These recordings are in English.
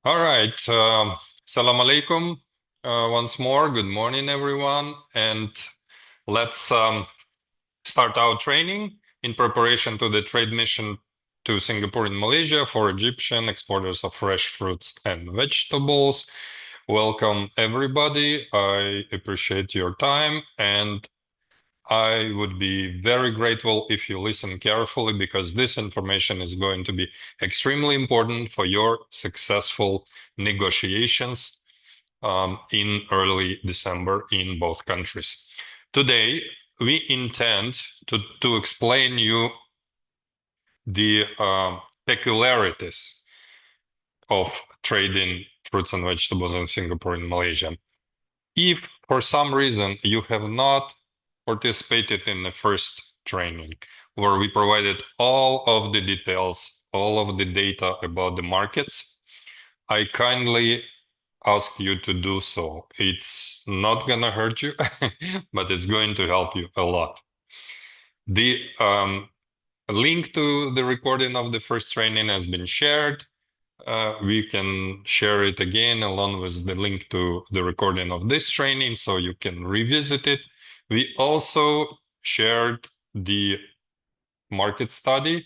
All right. Salam alaikum. Once more, good morning, everyone. And let's start our training in preparation to the trade mission to Singapore and Malaysia for Egyptian exporters of fresh fruits and vegetables. Welcome, everybody. I appreciate your time, and I would be very grateful if you listen carefully because this information is going to be extremely important for your successful negotiations in early December in both countries. Today, we intend to explain you the peculiarities of trading fruits and vegetables in Singapore and Malaysia. If for some reason you have not participated in the first training, where we provided all of the details, all of the data about the markets, I kindly ask you to do so. It's not gonna hurt you, but it's going to help you a lot. The link to the recording of the first training has been shared. We can share it again along with the link to the recording of this training so you can revisit it. We also shared the market study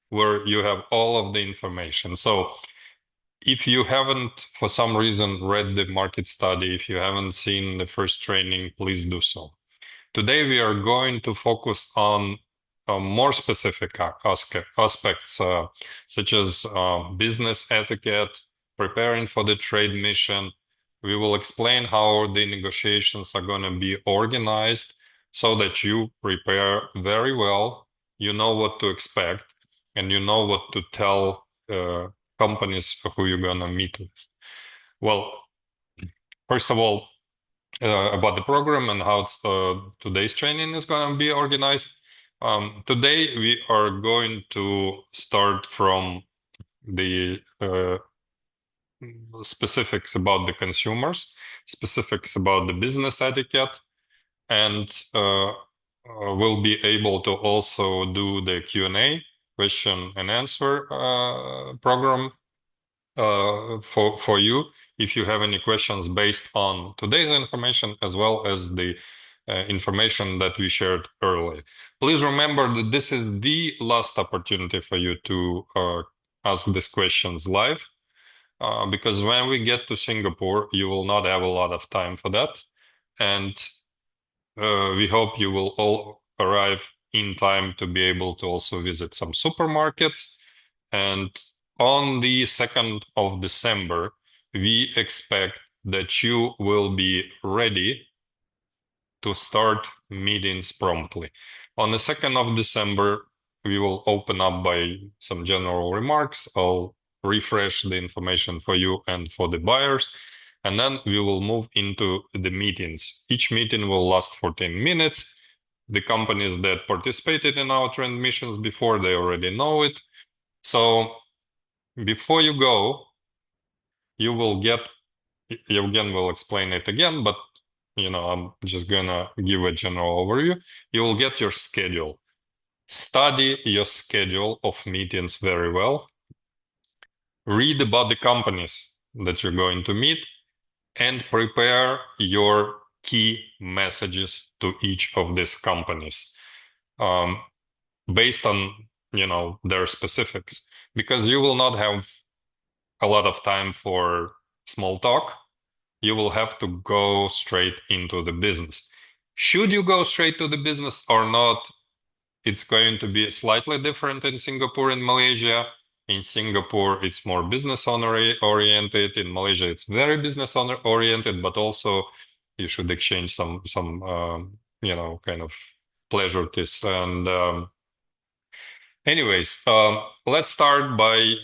where you have all of the information. So if you haven't, for some reason, read the market study, if you haven't seen the first training, please do so. Today, we are going to focus on more specific aspects, such as business etiquette, preparing for the trade mission. We will explain how the negotiations are going to be organized so that you prepare very well, you know what to expect, and you know what to tell companies who you're going to meet with. Well, first of all, about the program and how today's training is going to be organized. Today, we are going to start from the specifics about the consumers, specifics about the business etiquette, and we'll be able to also do the Q&A, question and answer program for you if you have any questions based on today's information as well as the information that we shared earlier. Please remember that this is the last opportunity for you to ask these questions live because when we get to Singapore, you will not have a lot of time for that. And we hope you will all arrive in time to be able to also visit some supermarkets. And on the 2nd of December, we expect that you will be ready to start meetings promptly. On the 2nd of December, we will open up by some general remarks. I'll refresh the information for you and for the buyers, and then we will move into the meetings. Each meeting will last 14 minutes. The companies that participated in our trend missions before, they already know it. So before you go, you will get, Evgen will explain it again, but I'm just gonna give a general overview. You will get your schedule. Study your schedule of meetings very well. Read about the companies that you're going to meet and prepare your key messages to each of these companies um, based on, their specifics, because you will not have a lot of time for small talk. You will have to go straight into the business. Should you go straight to the business or not? It's going to be slightly different in Singapore and Malaysia. In Singapore, it's more business owner oriented. In Malaysia, it's very business owner oriented, but also you should exchange some kind of pleasantries. And anyways, let's start by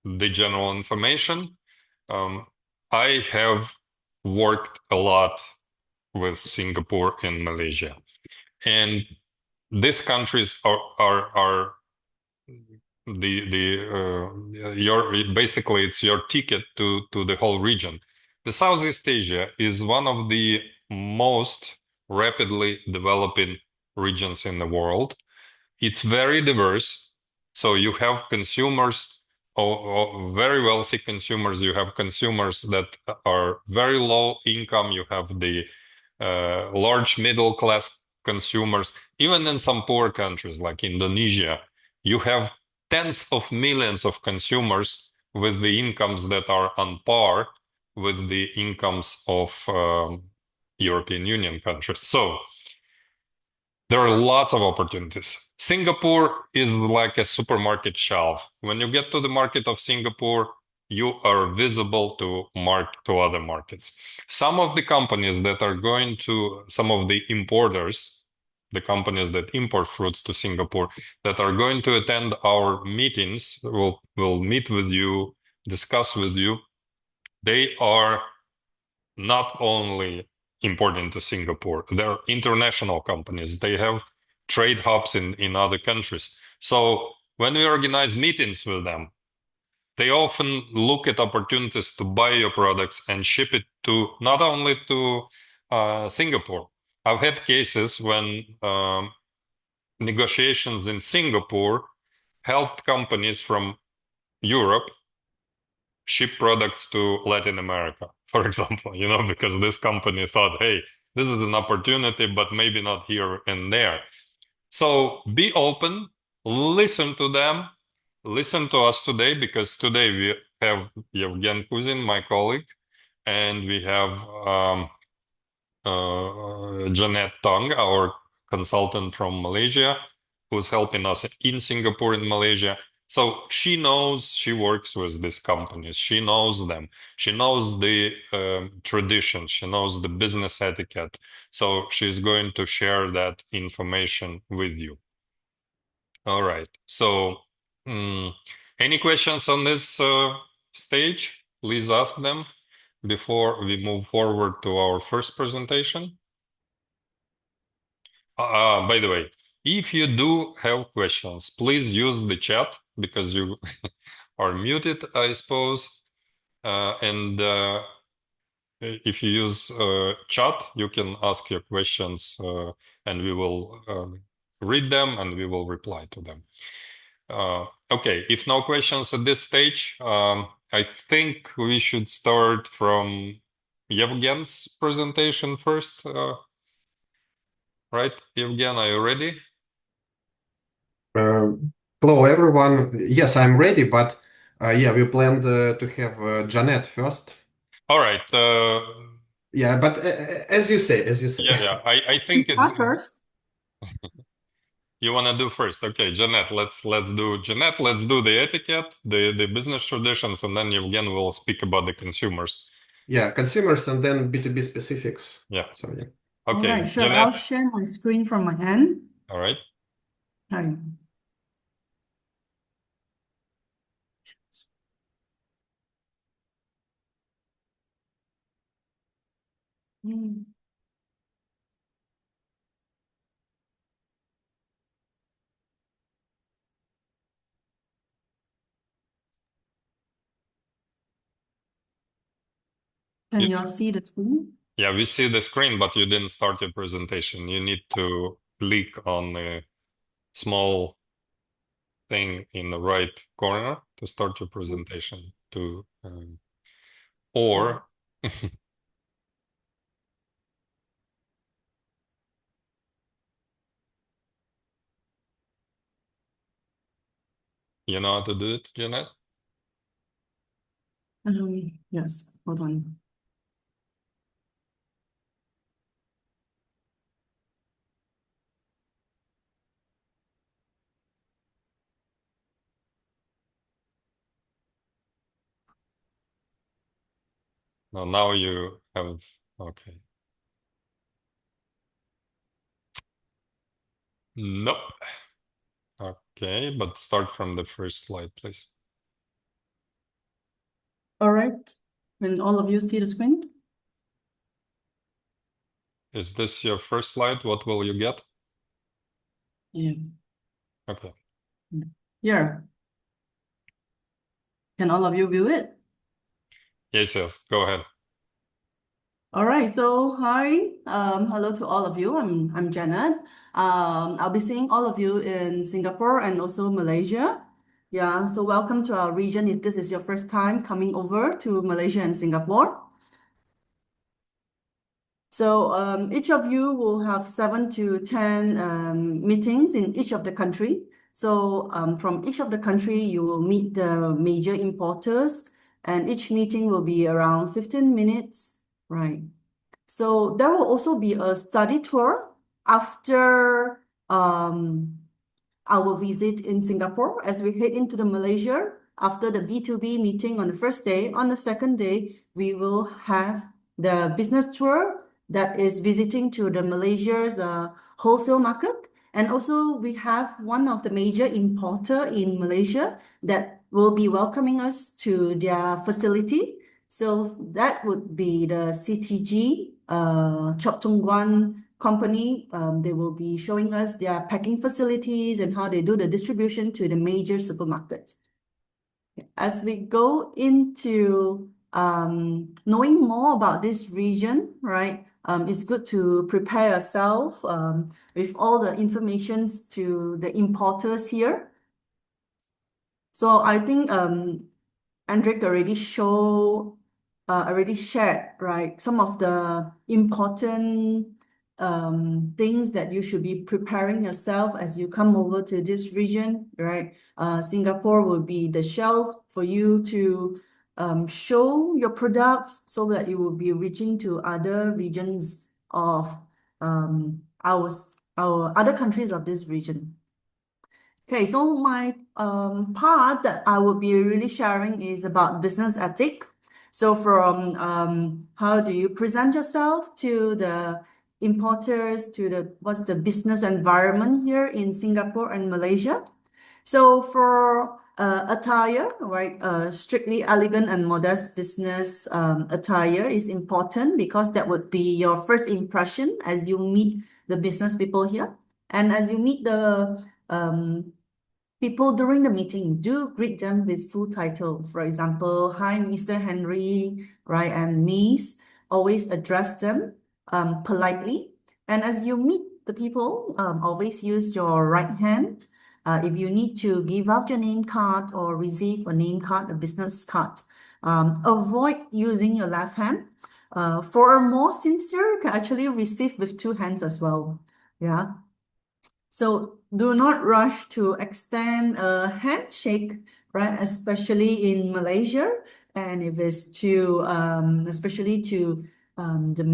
the general information. Um, I have worked a lot with Singapore and Malaysia, and these countries are your basically it's your ticket to the whole region. The Southeast Asia is one of the most rapidly developing regions in the world. It's very diverse, so you have consumers very wealthy consumers. You have consumers that are very low income. You have the large middle class consumers. Even in some poor countries like Indonesia, you have tens of millions of consumers with the incomes that are on par with the incomes of European Union countries. So there are lots of opportunities. Singapore is like a supermarket shelf. When you get to the market of Singapore, you are visible to other markets. Some of the companies that are going to, some of the importers, the companies that import fruits to Singapore, that are going to attend our meetings, will meet with you, discuss with you. They are not only important to Singapore, they're international companies. They have trade hubs in other countries. So when we organize meetings with them, they often look at opportunities to buy your products and ship it to not only to Singapore. I've had cases when negotiations in Singapore helped companies from Europe ship products to Latin America, for example, because this company thought, hey, this is an opportunity, but maybe not here and there. So be open, listen to them, listen to us today, because today we have Yevgen Kuzin, my colleague, and we have Jeanette Tong, our consultant from Malaysia, who's helping us in Singapore and Malaysia. So she works with these companies. She knows them. She knows the tradition. She knows the business etiquette. So she's going to share that information with you. All right. So, any questions on this stage? Please ask them before we move forward to our first presentation. By the way, if you do have questions, please use the chat because you are muted, I suppose. And if you use chat, you can ask your questions and we will read them and we will reply to them. Okay, if no questions at this stage, I think we should start from Yevgen's presentation first. Right, Yevgen, are you ready? Uh, Hello, everyone. Yes, I'm ready, but yeah, we planned to have Janet first. All right. Yeah, but as you say. Yeah. I think it's Start first. you want to do first. Okay, Jeanette, let's do Jeanette. Let's do the etiquette, the business traditions, and then Yevgen will speak about the consumers. Yeah, consumers and then B2B specifics. Yeah. So yeah. All Okay, right, sure. I'll Jeanette. share my screen from my end. All right. Hi. Mm. Can you all see the screen? Yeah, we see the screen, but you didn't start your presentation. You need to click on the small thing in the right corner to start your presentation. Or you know how to do it, Jeanette? Yes, hold on. No, now you have, okay. Nope. Okay, but start from the first slide, please. All right. Can all of you see the screen? Is this your first slide? What will you get? Yeah. Okay. Here. Can all of you view it? Yes. Go ahead. All right, so hi, hello to all of you. I'm Janet. I'll be seeing all of you in Singapore and also Malaysia. Yeah, so welcome to our region if this is your first time coming over to Malaysia and Singapore. So each of you will have 7 to 10 meetings in each of the country. So from each of the country, you will meet the major importers, and each meeting will be around 15 minutes, right? So there will also be a study tour after our visit in Singapore as we head into the Malaysia after the B2B meeting on the first day. On the second day, we will have the business tour that is visiting to the Malaysia's wholesale market. And also we have one of the major importer in Malaysia that will be welcoming us to their facility. So that would be the CTG, Chop Tung Guan company. They will be showing us their packing facilities and how they do the distribution to the major supermarkets. As we go into knowing more about this region, right? It's good to prepare yourself with all the informations to the importers here. So I think Andrick already shared, right, some of the important things that you should be preparing yourself as you come over to this region, right? Singapore will be the shelf for you to show your products so that you will be reaching to other regions of our other countries of this region. Okay, so my part that I will be really sharing is about business ethic. So from how do you present yourself to the importers, to what's the business environment here in Singapore and Malaysia. So for attire, right, strictly elegant and modest business attire is important because that would be your first impression as you meet the business people here. And as you meet the people during the meeting, do greet them with full title. For example, hi, Mr. Henry, right, and Miss. Always address them politely. And as you meet the people, always use your right hand. If you need to give out your name card or receive a name card, a business card, avoid using your left hand. For a more sincere, you can actually receive with 2 hands as well. Yeah. So do not rush to extend a handshake, right? Especially in Malaysia, and if it's to especially to the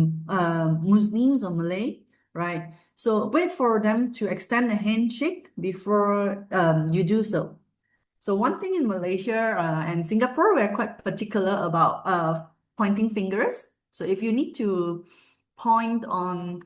Muslims or Malay, right? So wait for them to extend a handshake before you do so. So one thing in Malaysia and Singapore, we're quite particular about pointing fingers. So if you need to point on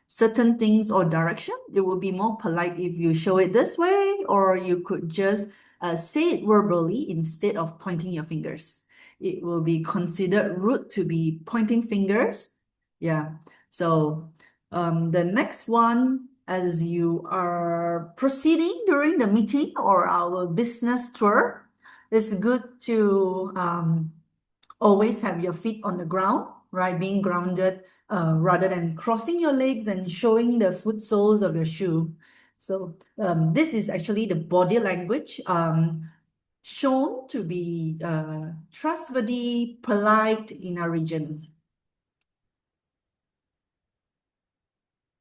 certain things or direction, it would be more polite if you show it this way, or you could just say it verbally instead of pointing your fingers. It will be considered rude to be pointing fingers. Yeah. So the next one, as you are proceeding during the meeting or our business tour, it's good to always have your feet on the ground, right? Being grounded rather than crossing your legs and showing the foot soles of your shoe. So this is actually the body language shown to be trustworthy, polite in our region.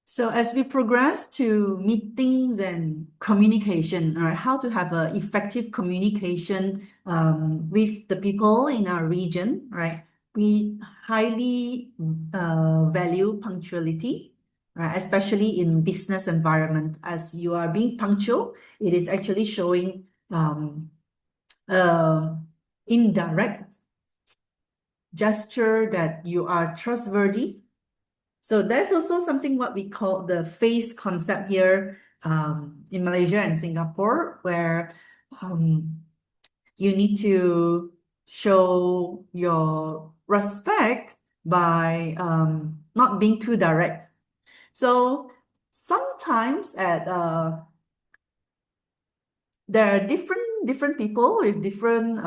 So as we progress to meetings and communication, or how to have an effective communication with the people in our region, right? We highly value punctuality, right? Especially in business environment. As you are being punctual, it is actually showing indirect gesture that you are trustworthy. So there's also something what we call the face concept here in Malaysia and Singapore, where you need to show your respect by not being too direct. So sometimes there are different people with different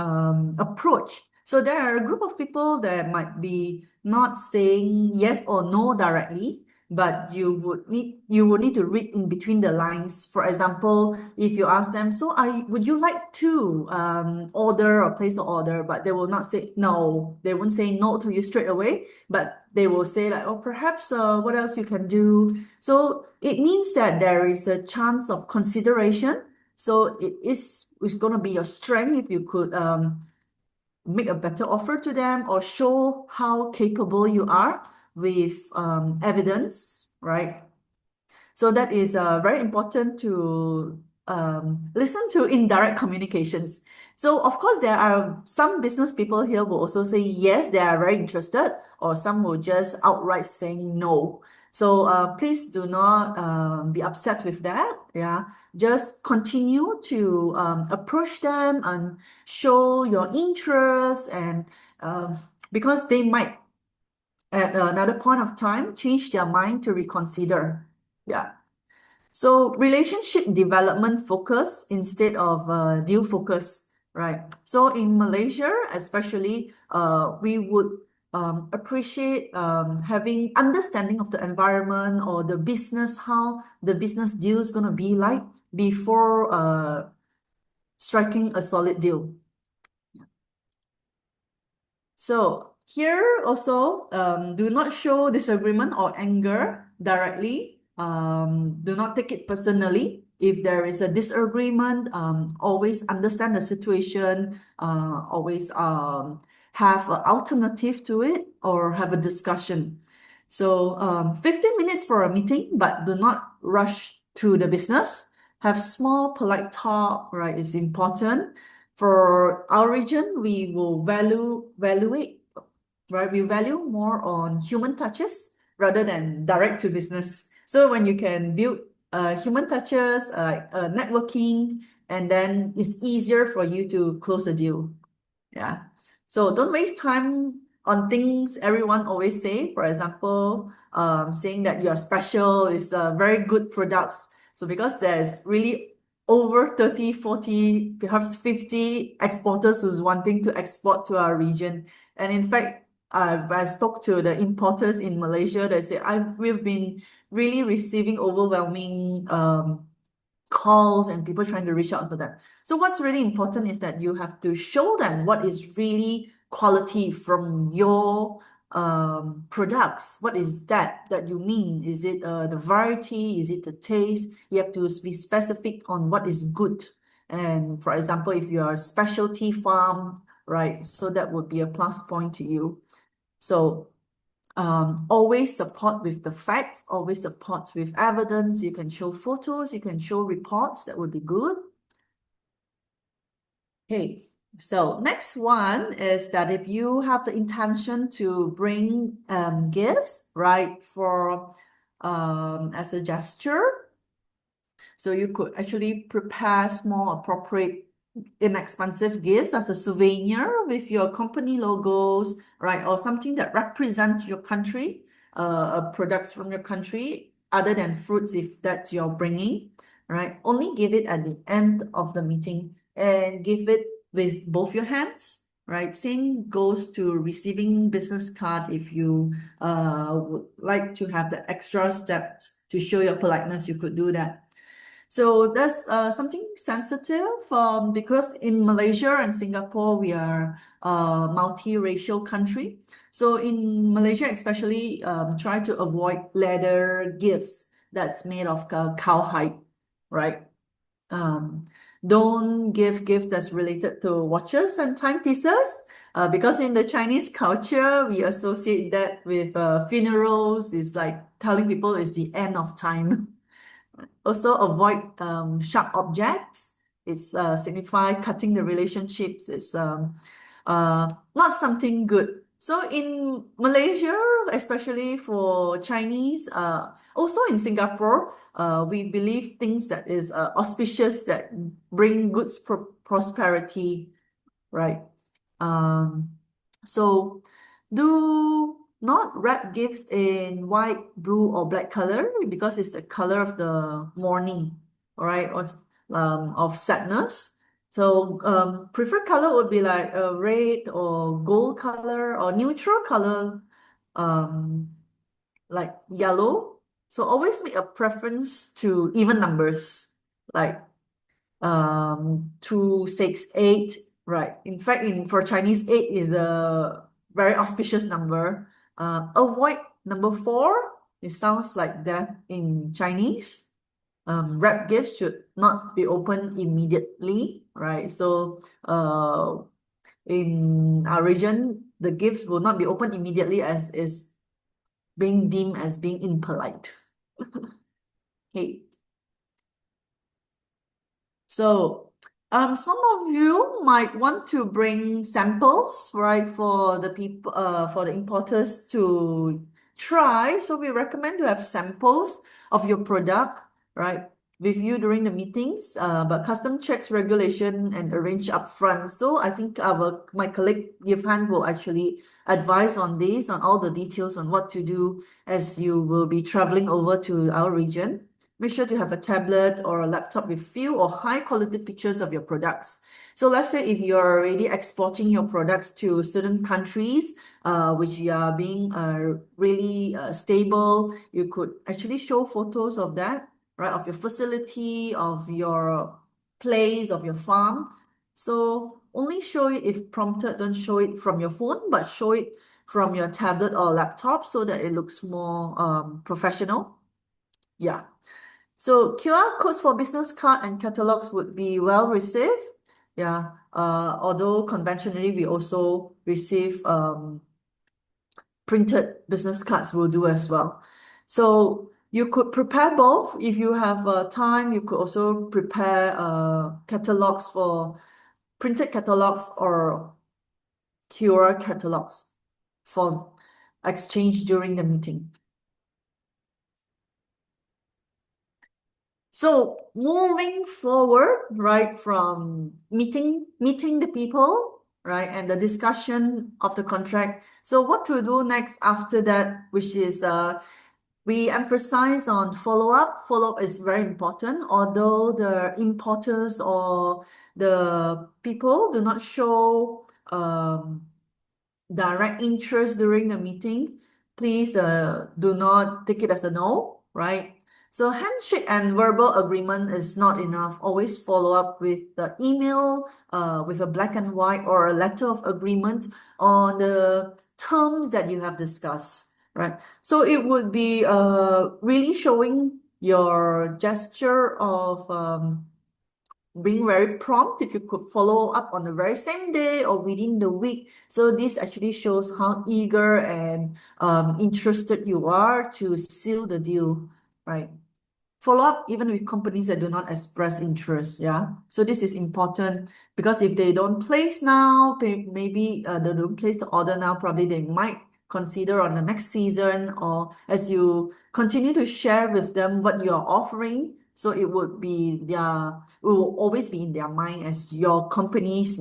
approach. So there are a group of people that might be not saying yes or no directly, but you would need to read in between the lines. For example, if you ask them, so would you like to order or place an order, but they will not say no. They won't say no to you straight away, but they will say like, oh, perhaps what else you can do. So it means that there is a chance of consideration. So it's going to be your strength if you could make a better offer to them or show how capable you are with evidence, right? So that is very important to listen to indirect communications. So of course, there are some business people here will also say yes, they are very interested, or some will just outright saying no. So please do not be upset with that. Yeah, just continue to approach them and show your interest, and because they might at another point of time change their mind to reconsider. Yeah. So relationship development focus instead of deal focus, right? So in Malaysia, especially, we would appreciate having understanding of the environment or the business, how the business deal is going to be like before striking a solid deal. So here also, do not show disagreement or anger directly. Do not take it personally. If there is a disagreement, always understand the situation. Always have an alternative to it or have a discussion. So 15 minutes for a meeting, but do not rush to the business. Have small, polite talk, right, is important. For our region, we will evaluate, right? We value more on human touches rather than direct to business. So when you can build human touches, networking, and then it's easier for you to close a deal. Yeah. So don't waste time on things everyone always say. For example, saying that you're special is very good products. So because there's really over 30, 40, perhaps 50 exporters who's wanting to export to our region. And in fact, I spoke to the importers in Malaysia. They say we've been really receiving overwhelming calls and people trying to reach out to them. So what's really important is that you have to show them what is really quality from your products. What is that you mean? Is it the variety? Is it the taste? You have to be specific on what is good. And for example, if you're a specialty farm, right? So that would be a plus point to you. So always support with the facts, always support with evidence. You can show photos, you can show reports, that would be good. Okay, so next one is that if you have the intention to bring gifts, right, for as a gesture, so you could actually prepare small, appropriate, inexpensive gifts as a souvenir with your company logos, right? Or something that represents your country, products from your country, other than fruits if that's your bringing, right? Only give it at the end of the meeting and give it with both your hands, right? Same goes to receiving business card. If you would like to have the extra step to show your politeness, you could do that. So that's something sensitive because in Malaysia and Singapore, we are a multiracial country. So in Malaysia, especially, try to avoid leather gifts that's made of cowhide, right? Don't give gifts that's related to watches and timepieces because in the Chinese culture, we associate that with funerals. It's like telling people it's the end of time. Also avoid sharp objects. It's signify cutting the relationships. It's not something good. So in Malaysia, especially for Chinese, also in Singapore, we believe things that is auspicious that bring goods prosperity, right? So do not wrap gifts in white, blue, or black color because it's the color of the mourning, all right, or of sadness. So preferred color would be like a red or gold color or neutral color, like yellow, So always make a preference to even numbers, like 2, 6, 8, right? In fact, for Chinese, 8 is a very auspicious number. Avoid number 4. It sounds like death in Chinese. Wrap gifts should not be opened immediately, right? So in our region, the gifts will not be opened immediately as is being deemed as being impolite. Okay. So, some of you might want to bring samples, right, for the people, for the importers to try. So we recommend to have samples of your product, right, with you during the meetings. But custom checks regulation and arrange upfront. So I think my colleague Yifan will actually advise on this, on all the details on what to do as you will be traveling over to our region. Make sure to have a tablet or a laptop with few or high quality pictures of your products. So let's say if you're already exporting your products to certain countries, which you are being really stable, you could actually show photos of that, right? Of your facility, of your place, of your farm. So only show it if prompted. Don't show it from your phone, but show it from your tablet or laptop so that it looks more professional. Yeah. So QR codes for business card and catalogs would be well received. Yeah. Although conventionally we also receive printed business cards will do as well. So you could prepare both. If you have time, you could also prepare catalogs for printed catalogs or QR catalogs for exchange during the meeting. So moving forward, right, from meeting the people, right, and the discussion of the contract. So what to do next after that, which is we emphasize on follow-up. Follow-up is very important, although the importers or the people do not show direct interest during the meeting, please do not take it as a no, right? So handshake and verbal agreement is not enough. Always follow up with the email, with a black and white or a letter of agreement on the terms that you have discussed, right? So it would be really showing your gesture of being very prompt if you could follow up on the very same day or within the week. So this actually shows how eager and interested you are to seal the deal, right? Follow up even with companies that do not express interest. Yeah. So this is important because if they don't place now, maybe they don't place the order now, probably they might consider on the next season or as you continue to share with them what you're offering. So it will always be in their mind as your companies,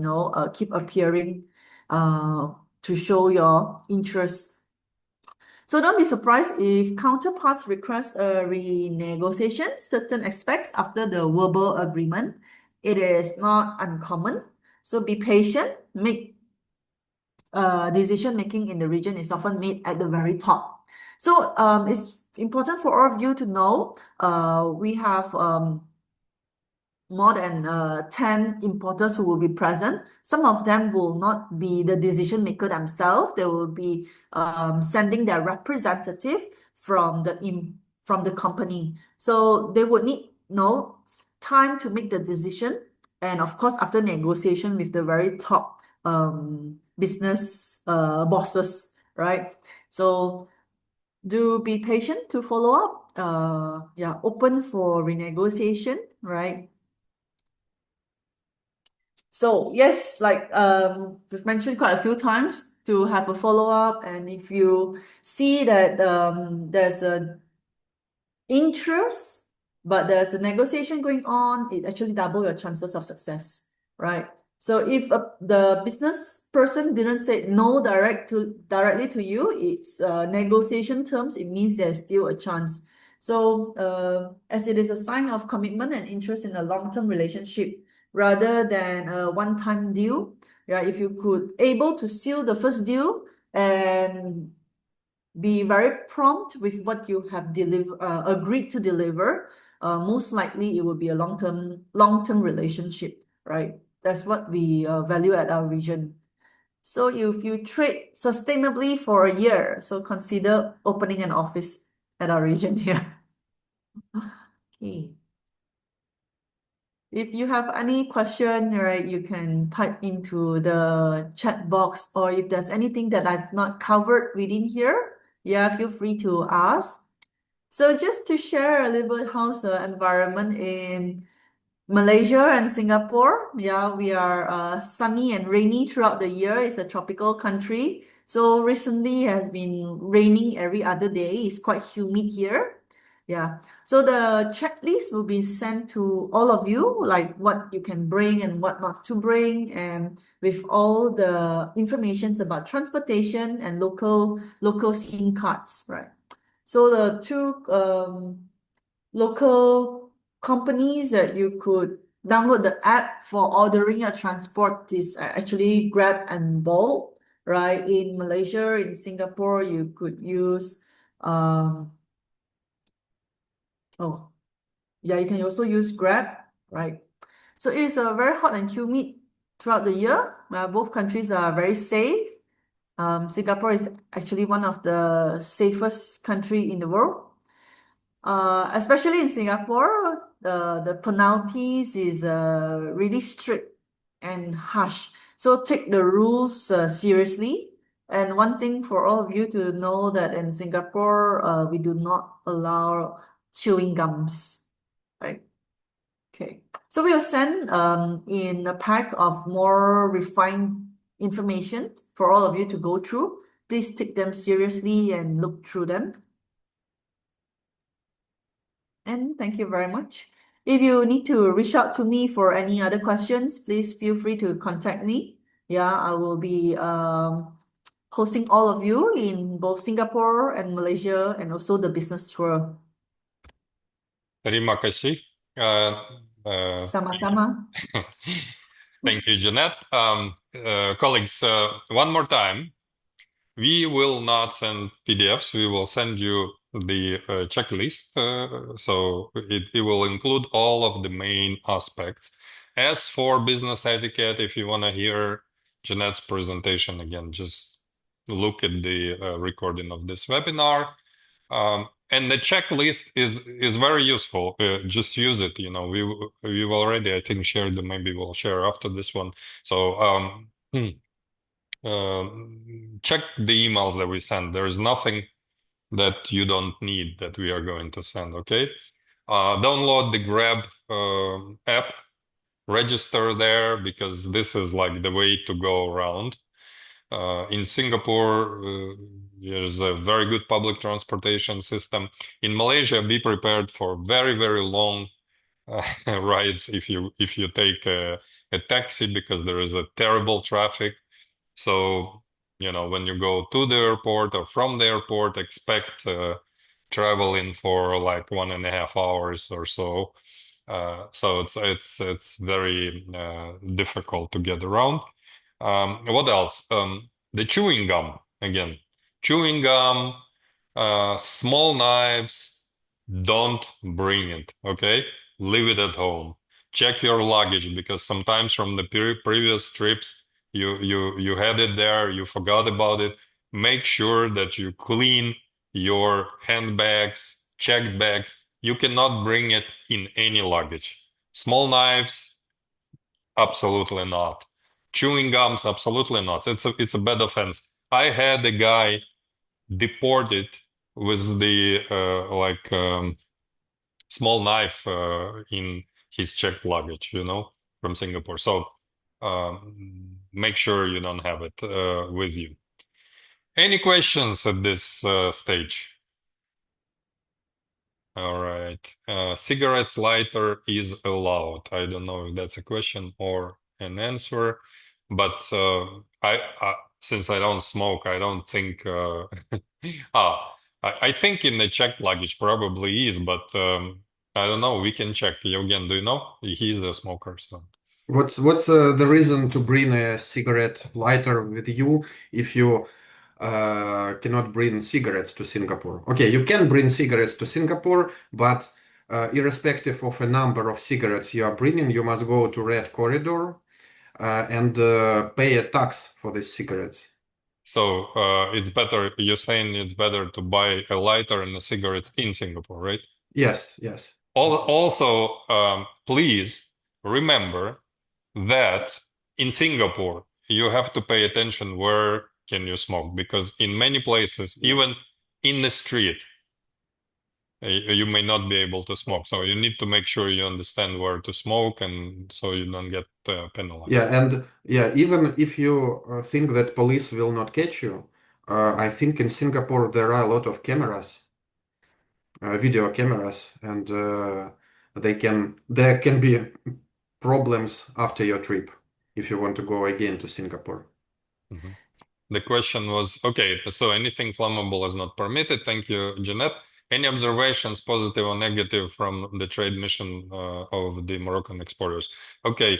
keep appearing to show your interest. So don't be surprised if counterparts request a renegotiation certain aspects after the verbal agreement. It is not uncommon. So be patient. Decision making in the region is often made at the very top. So it's important for all of you to know we have more than 10 importers who will be present. Some of them will not be the decision maker themselves. They will be sending their representative from the company. So they would need time to make the decision. And of course, after negotiation with the very top business bosses, right? So do be patient to follow up. Yeah, open for renegotiation, right? So yes, like we've mentioned quite a few times to have a follow-up, and if you see that there's a interest, but there's a negotiation going on, it actually double your chances of success, right? So if the business person didn't say no directly to you, it's negotiation terms, it means there's still a chance. So as it is a sign of commitment and interest in a long-term relationship rather than a one-time deal, yeah, if you could able to seal the first deal and be very prompt with what you have agreed to deliver. Most likely it will be a long-term relationship, right? That's what we value at our region. So if you trade sustainably for a year, so consider opening an office at our region here. Okay. If you have any question, right, you can type into the chat box, or if there's anything that I've not covered within here, yeah, feel free to ask. So just to share a little bit how's the environment in Malaysia and Singapore. Yeah, we are sunny and rainy throughout the year. It's a tropical country. So recently has been raining every other day. It's quite humid here. Yeah. So the checklist will be sent to all of you, like what you can bring and what not to bring, and with all the informations about transportation and local SIM cards, right? So the two local companies that you could download the app for ordering your transport is actually Grab and Bolt, right? In Malaysia, in Singapore, you could use oh yeah, you can also use Grab, right? So it's very hot and humid throughout the year. Both countries are very safe. Singapore is actually one of the safest country in the world. Especially in Singapore, the penalties is really strict and harsh. So take the rules seriously. And one thing for all of you to know that in Singapore, we do not allow chewing gums, right? Okay. So we'll send in a pack of more refined information for all of you to go through. Please take them seriously and look through them. And thank you very much. If you need to reach out to me for any other questions, please feel free to contact me. Yeah, I will be hosting all of you in both Singapore and Malaysia, and also the business tour. Terima kasih. Sama-sama. Thank you, Jeanette. Colleagues, one more time. We will not send PDFs. We will send you the checklist. So it will include all of the main aspects. As for business etiquette, if you want to hear Jeanette's presentation again, just look at the recording of this webinar. And the checklist is very useful. Just use it. You know, we've already, I think, shared. Maybe we'll share after this one. So check the emails that we send. There is nothing that you don't need that we are going to send. Okay. Download the Grab app. Register there because this is like the way to go around. In Singapore, there's a very good public transportation system. In Malaysia, be prepared for very, very long rides if you take a taxi because there is a terrible traffic. So, you know, when you go to the airport or from the airport, expect traveling for like 1.5 hours or so. So it's very difficult to get around. What else? The chewing gum again. Chewing gum, small knives, don't bring it, okay? Leave it at home. Check your luggage because sometimes from the previous trips you had it there, you forgot about it. Make sure that you clean your handbags, checked bags. You cannot bring it in any luggage. Small knives, absolutely not. Chewing gums, absolutely not. It's a bad offense. I had a guy deported with the small knife in his checked luggage, you know, from Singapore. So make sure you don't have it with you. Any questions at this stage? All right. Cigarettes lighter is allowed. I don't know if that's a question or an answer, but since I don't smoke, I don't think. I think in the checked luggage probably is, but I don't know. We can check. Eugen, do you know? He's a smoker, so. What's the reason to bring a cigarette lighter with you if you cannot bring cigarettes to Singapore. Okay, you can bring cigarettes to Singapore, but irrespective of a number of cigarettes you are bringing, you must go to Red Corridor and pay a tax for these cigarettes. So it's better, you're saying it's better to buy a lighter and a cigarette in Singapore, right? Yes, yes. Also, please remember that in Singapore, you have to pay attention where can you smoke, because in many places, Yeah. even in the street, you may not be able to smoke. So you need to make sure you understand where to smoke, and so you don't get penalized. Yeah, and yeah, even if you think that police will not catch you, I think in Singapore there are a lot of cameras, video cameras, and there can be problems after your trip if you want to go again to Singapore. Mhm. The question was, okay, so anything flammable is not permitted. Thank you, Jeanette. Any observations, positive or negative, from the trade mission of the Moroccan exporters? Okay,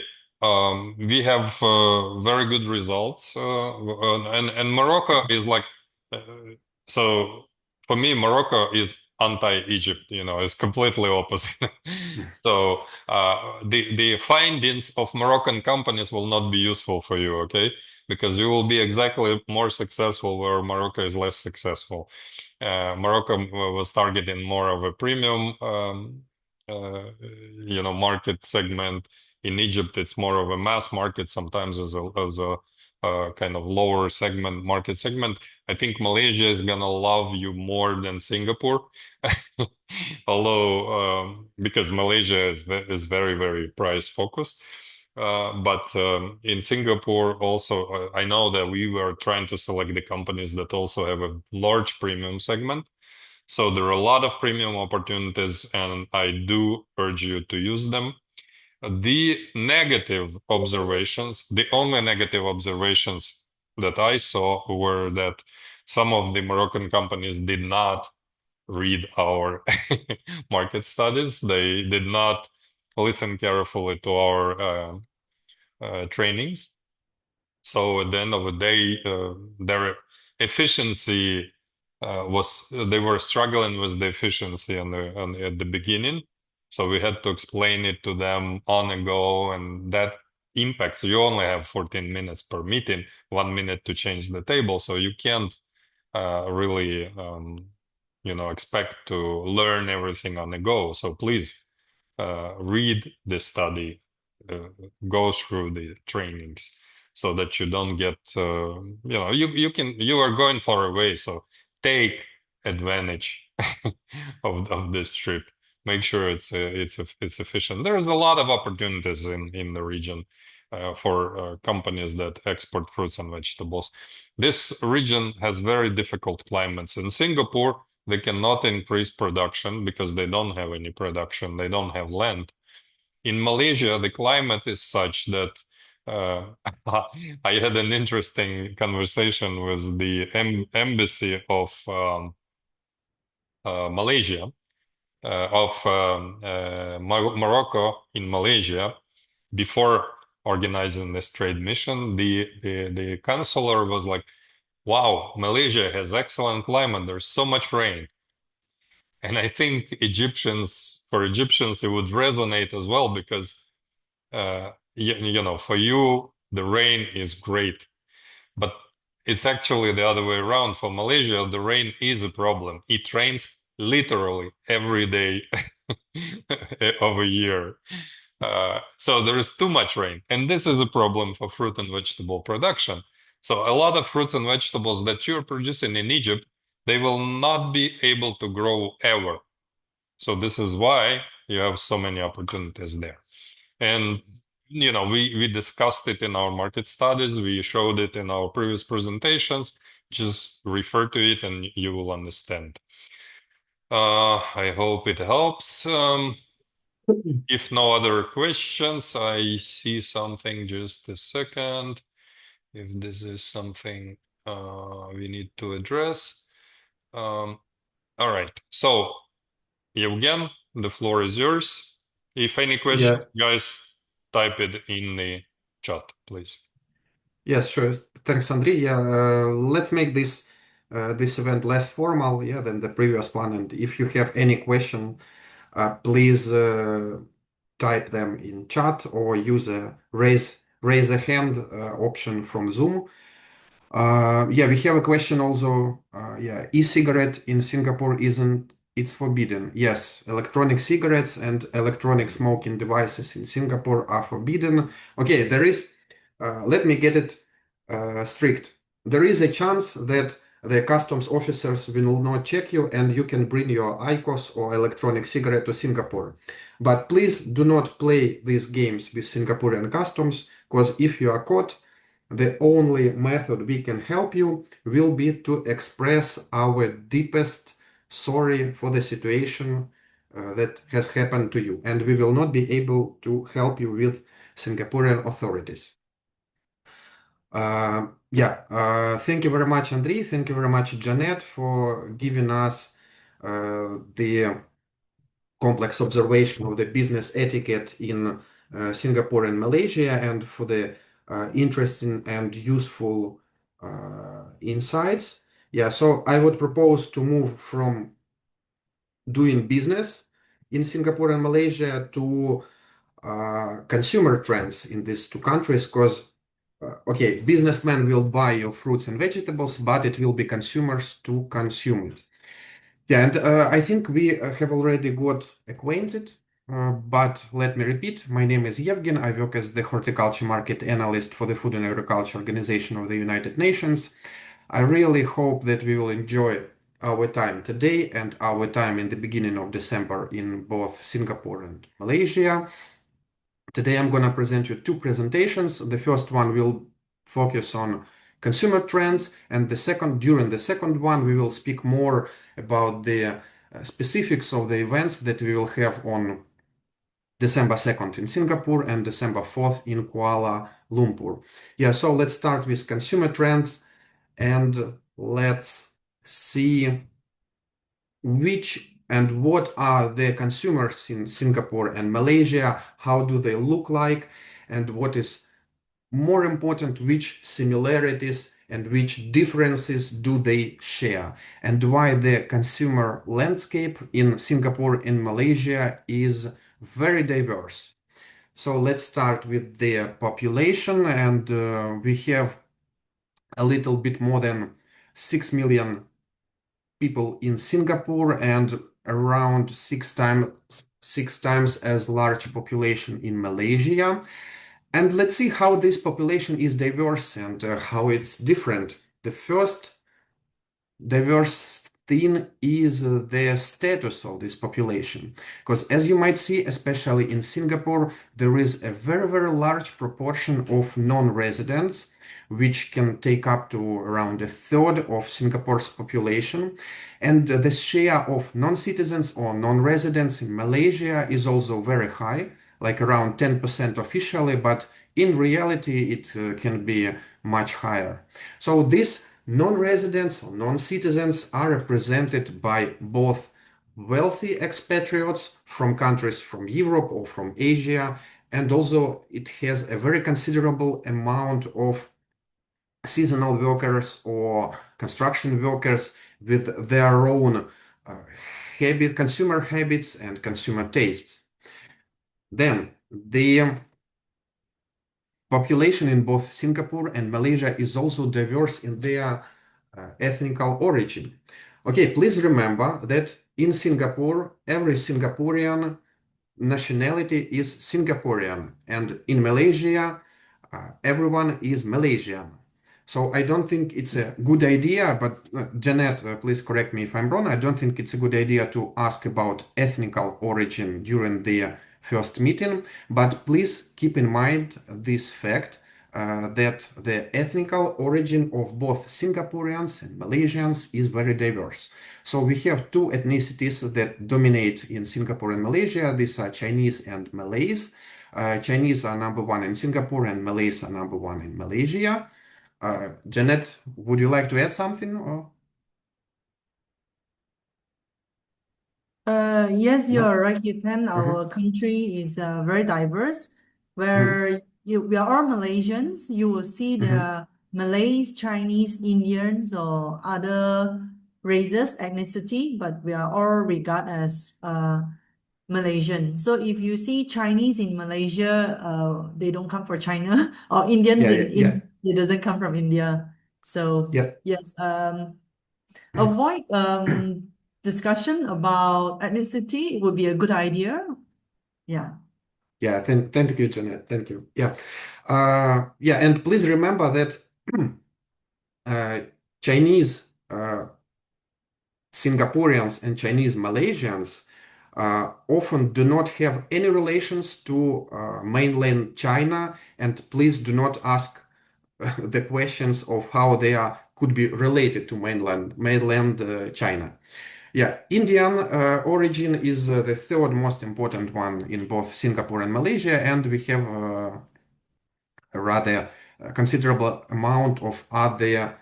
we have very good results, and Morocco is like, uh, so for me, Morocco is anti-Egypt. It's completely opposite. So the findings of Moroccan companies will not be useful for you, okay? Because you will be exactly more successful where Morocco is less successful. Morocco was targeting more of a premium, market segment. In Egypt, it's more of a mass market, sometimes as a kind of lower segment, market segment. I think Malaysia is gonna love you more than Singapore, although because Malaysia is very, very price focused. But in Singapore also, I know that we were trying to select the companies that also have a large premium segment. So there are a lot of premium opportunities, and I do urge you to use them. The negative observations, the only negative observations that I saw were that some of the Moroccan companies did not read our market studies. They did not listen carefully to our trainings. So at the end of the day, their efficiency they were struggling with the efficiency at the beginning. So we had to explain it to them on a go, and that impacts. You only have 14 minutes per meeting, 1 minute to change the table. So you can't really, expect to learn everything on the go. So please read the study, uh, go through the trainings, so that you don't get, you are going far away. So take advantage of this trip. Make sure it's efficient. There's a lot of opportunities in the region for companies that export fruits and vegetables. This region has very difficult climates. In Singapore, they cannot increase production because they don't have any production. They don't have land. In Malaysia, the climate is such that uh, I had an interesting conversation with the embassy of Malaysia, of Morocco in Malaysia, before organizing this trade mission. The consular was like, "Wow, Malaysia has excellent climate. There's so much rain." And I think for Egyptians, it would resonate as well, because, for you, the rain is great, but it's actually the other way around. For Malaysia, the rain is a problem. It rains literally every day of a year. So there is too much rain. And this is a problem for fruit and vegetable production. So a lot of fruits and vegetables that you're producing in Egypt, they will not be able to grow ever. So this is why you have so many opportunities there. And we discussed it in our market studies. We showed it in our previous presentations. Just refer to it and you will understand. I hope it helps. If no other questions, I see something. Just a second. If this is something we need to address. All right. So, Evgen, the floor is yours. If any question, Yeah, guys, type it in the chat, please. Yes, sure. Thanks, Andrei. Yeah, let's make this event less formal, yeah, than the previous one. And if you have any question, please type them in chat or use a raise a hand option from Zoom. Yeah, we have a question also. Yeah, e-cigarette in Singapore isn't it's forbidden. Yes, electronic cigarettes and electronic smoking devices in Singapore are forbidden. Okay, there is. Let me get it strict. There is a chance that the customs officers will not check you, and you can bring your IQOS or electronic cigarette to Singapore. But please do not play these games with Singaporean customs, because if you are caught, the only method we can help you will be to express our deepest sorry for the situation that has happened to you, and we will not be able to help you with Singaporean authorities. Thank you very much, Andrei. Thank you very much, Janet, for giving us the complex observation of the business etiquette in Singapore and Malaysia, and for the interesting and useful insights. Yeah, so I would propose to move from doing business in Singapore and Malaysia to consumer trends in these two countries, because okay, businessmen will buy your fruits and vegetables, but it will be consumers to consume it. Yeah, and I think we have already got acquainted, but let me repeat. My name is Yevgen. I work as the horticulture market analyst for the Food and Agriculture Organization of the United Nations. I really hope that we will enjoy our time today and our time in the beginning of December in both Singapore and Malaysia. Today I'm going to present you two presentations. The first one will focus on consumer trends, and during the second one, we will speak more about the specifics of the events that we will have on December 2nd in Singapore and December 4th in Kuala Lumpur. Yeah, so let's start with consumer trends and let's see which and what are the consumers in Singapore and Malaysia, how do they look like, and what is more important, which similarities and which differences do they share, and why the consumer landscape in Singapore and Malaysia is very diverse. So let's start with the population, and we have a little bit more than 6 million people in Singapore and around six times as large population in Malaysia. And let's see how this population is diverse and how it's different. The first diverse thing is the status of this population. Because as you might see, especially in Singapore, there is a very, very large proportion of non-residents, which can take up to around a third of Singapore's population. And the share of non-citizens or non-residents in Malaysia is also very high, like around 10% officially, but in reality, it can be much higher. So these non-residents or non-citizens are represented by both wealthy expatriates from countries from Europe or from Asia, and also it has a very considerable amount of seasonal workers or construction workers with their own consumer habits and consumer tastes. Then the population in both Singapore and Malaysia is also diverse in their ethnical origin. Okay, please remember that in Singapore, every Singaporean nationality is Singaporean, and in Malaysia, everyone is Malaysian. So I don't think it's a good idea, but Janet, please correct me if I'm wrong. I don't think it's a good idea to ask about ethnical origin during the first meeting, but please keep in mind this fact that the ethnical origin of both Singaporeans and Malaysians is very diverse. So we have two ethnicities that dominate in Singapore and Malaysia. These are Chinese and Malays. Chinese are number one in Singapore and Malays are number one in Malaysia. Janet, would you like to add something? Or Yes, no? you're right, Yvonne. Mhm, Our country is very diverse, mhm, where we are all Malaysians. You will see there Mhm. are Malays, Chinese, Indians, or other races, ethnicity, but we are all regarded as Malaysian. So if you see Chinese in Malaysia, they don't come from China, or Indians Yeah, in yeah, yeah, India, it doesn't come from India. So yeah. yes, avoid discussion about ethnicity would be a good idea. Yeah. Yeah, thank you, Janet. Thank you. Yeah. Yeah, and please remember that uh, Chinese Singaporeans and Chinese Malaysians often do not have any relations to mainland China, and please do not ask the questions of how they are could be related to mainland China. Yeah, Indian origin is the third most important one in both Singapore and Malaysia, and we have a rather considerable amount of other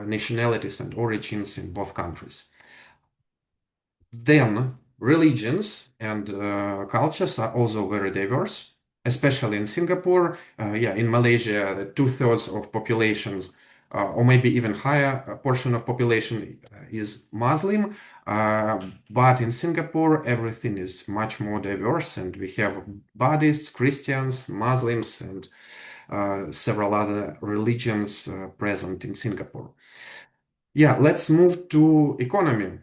nationalities and origins in both countries. Then religions and cultures are also very diverse, especially in Singapore. Yeah, in Malaysia, the two-thirds of populations, or maybe even higher portion of population is Muslim. But in Singapore, everything is much more diverse, and we have Buddhists, Christians, Muslims, and several other religions present in Singapore. Yeah, let's move to economy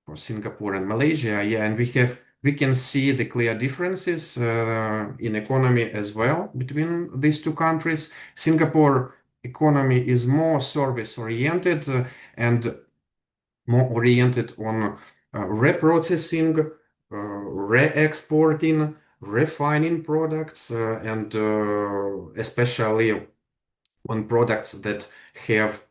for Singapore and Malaysia. Yeah, and we can see the clear differences in economy as well between these two countries. Singapore economy is more service oriented and more oriented on reprocessing, re-exporting, refining products, and especially on products have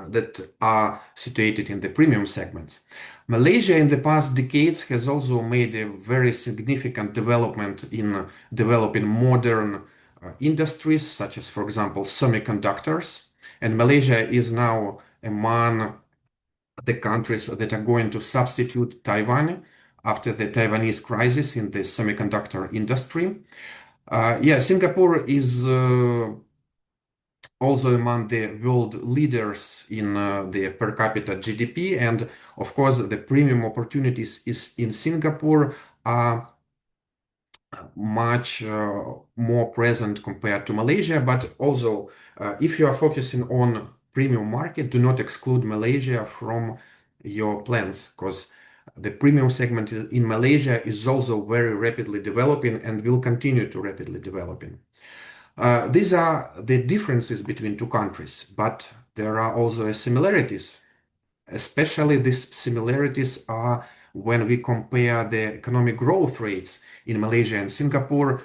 that are situated in the premium segments. Malaysia in the past decades has also made a very significant development in developing modern industries, such as, for example, semiconductors. And Malaysia is now among the countries that are going to substitute Taiwan after the Taiwanese crisis in the semiconductor industry. Yeah, Singapore is also among the world leaders in the per capita GDP. And of course, the premium opportunities is in Singapore are much more present compared to Malaysia. But also, if you are focusing on premium market, do not exclude Malaysia from your plans, because the premium segment in Malaysia is also very rapidly developing and will continue to rapidly developing. These are the differences between two countries, but there are also similarities. Especially these similarities are when we compare the economic growth rates in Malaysia and Singapore,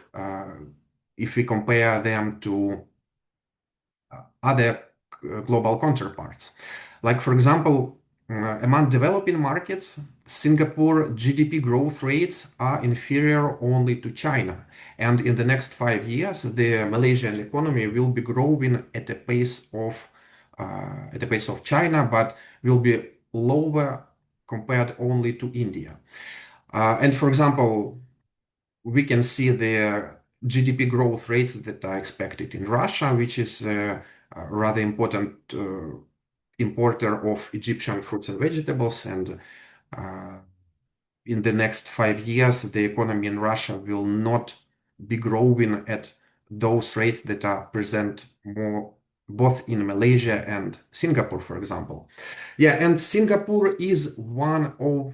if we compare them to other global counterparts. Like, for example, among developing markets, Singapore GDP growth rates are inferior only to China. And in the next 5 years, the Malaysian economy will be growing at the pace of China, but will be lower compared only to India. And for example, we can see the GDP growth rates that are expected in Russia, which is a rather important importer of Egyptian fruits and vegetables. And in the next 5 years, the economy in Russia will not be growing at those rates that are present more both in Malaysia and Singapore, for example. Yeah, and Singapore is one of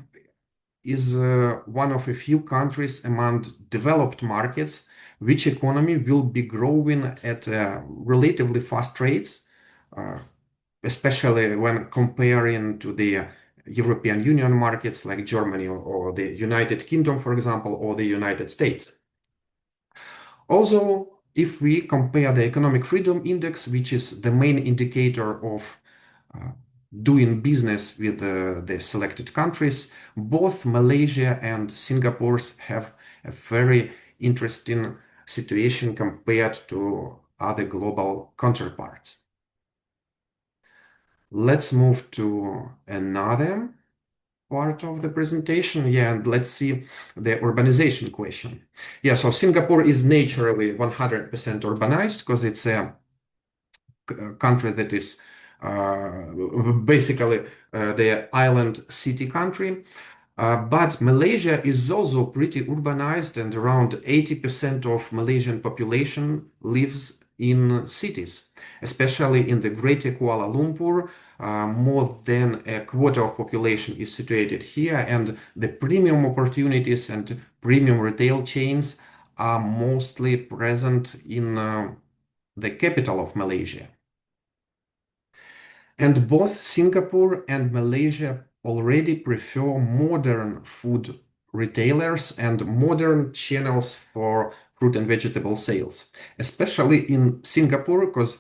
a few countries among developed markets which economy will be growing at relatively fast rates, uh, especially when comparing to the European Union markets like Germany or the United Kingdom, for example, or the United States. Also, if we compare the Economic Freedom Index, which is the main indicator of uh, doing business with the selected countries, both Malaysia and Singapore have a very interesting situation compared to other global counterparts. Let's move to another. part of the presentation. Yeah, and let's see the urbanization question. Yeah, so Singapore is naturally 100% urbanized because it's a country that is basically the island city country. But Malaysia is also pretty urbanized, and around 80% of Malaysian population lives in cities, especially in the Greater Kuala Lumpur. More than a quarter of population is situated here, and the premium opportunities and premium retail chains are mostly present in the capital of Malaysia. And both Singapore and Malaysia already prefer modern food retailers and modern channels for fruit and vegetable sales, especially in Singapore, because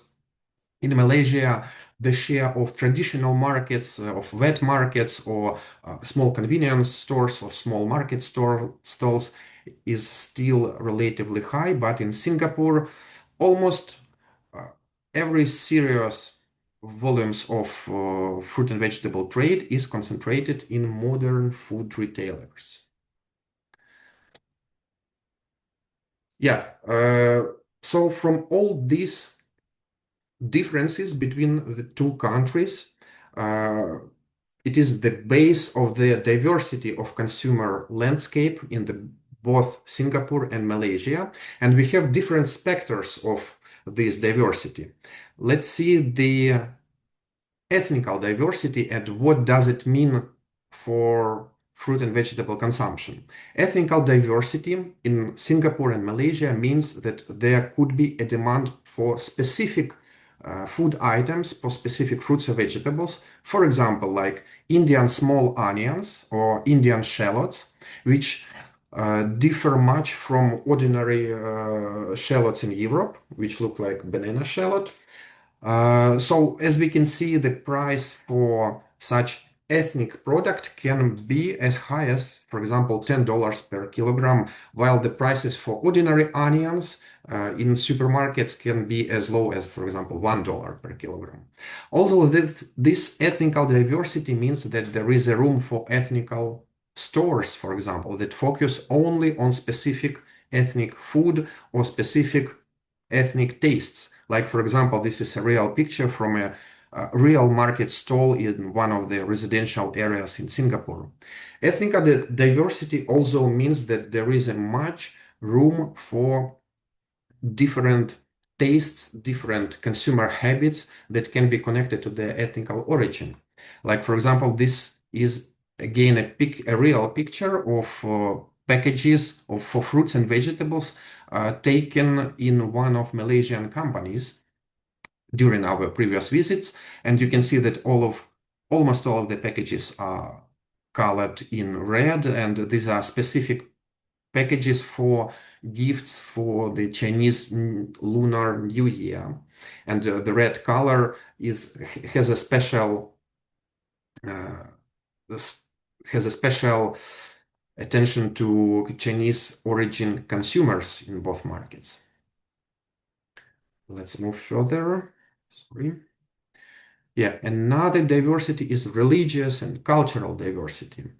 in Malaysia, the share of traditional markets, of wet markets, or small convenience stores or small market stalls is still relatively high. But in Singapore, almost uh, every serious volumes of fruit and vegetable trade is concentrated in modern food retailers. Yeah, so from all these differences between the two countries, uh, it is the base of the diversity of consumer landscape in the both Singapore and Malaysia, and we have different specters of this diversity. Let's see the ethnical diversity and what does it mean for fruit and vegetable consumption. Ethnical diversity in Singapore and Malaysia means that there could be a demand for specific food items, for specific fruits or vegetables, for example, like Indian small onions or Indian shallots, which differ much from ordinary shallots in Europe, which look like banana shallot. So as we can see, the price for such ethnic product can be as high as, for example, $10 per kilogram, while the prices for ordinary onions in supermarkets can be as low as, for example, $1 per kilogram. Although this ethnical diversity means that there is a room for ethnical stores, for example, that focus only on specific ethnic food or specific ethnic tastes. Like, for example, this is a real picture from a real market stall in one of the residential areas in Singapore. Ethnic diversity also means that there is a much room for different tastes, different consumer habits that can be connected to their ethnical origin. Like, for example, this is again a real picture of packages for fruits and vegetables taken in one of Malaysian companies during our previous visits, and you can see that almost all of the packages are colored in red, and these are specific packages for gifts for the Chinese Lunar New Year. And the red color has a special uh, has a special attention to Chinese origin consumers in both markets. Let's move further. Sorry. Yeah, another diversity is religious and cultural diversity.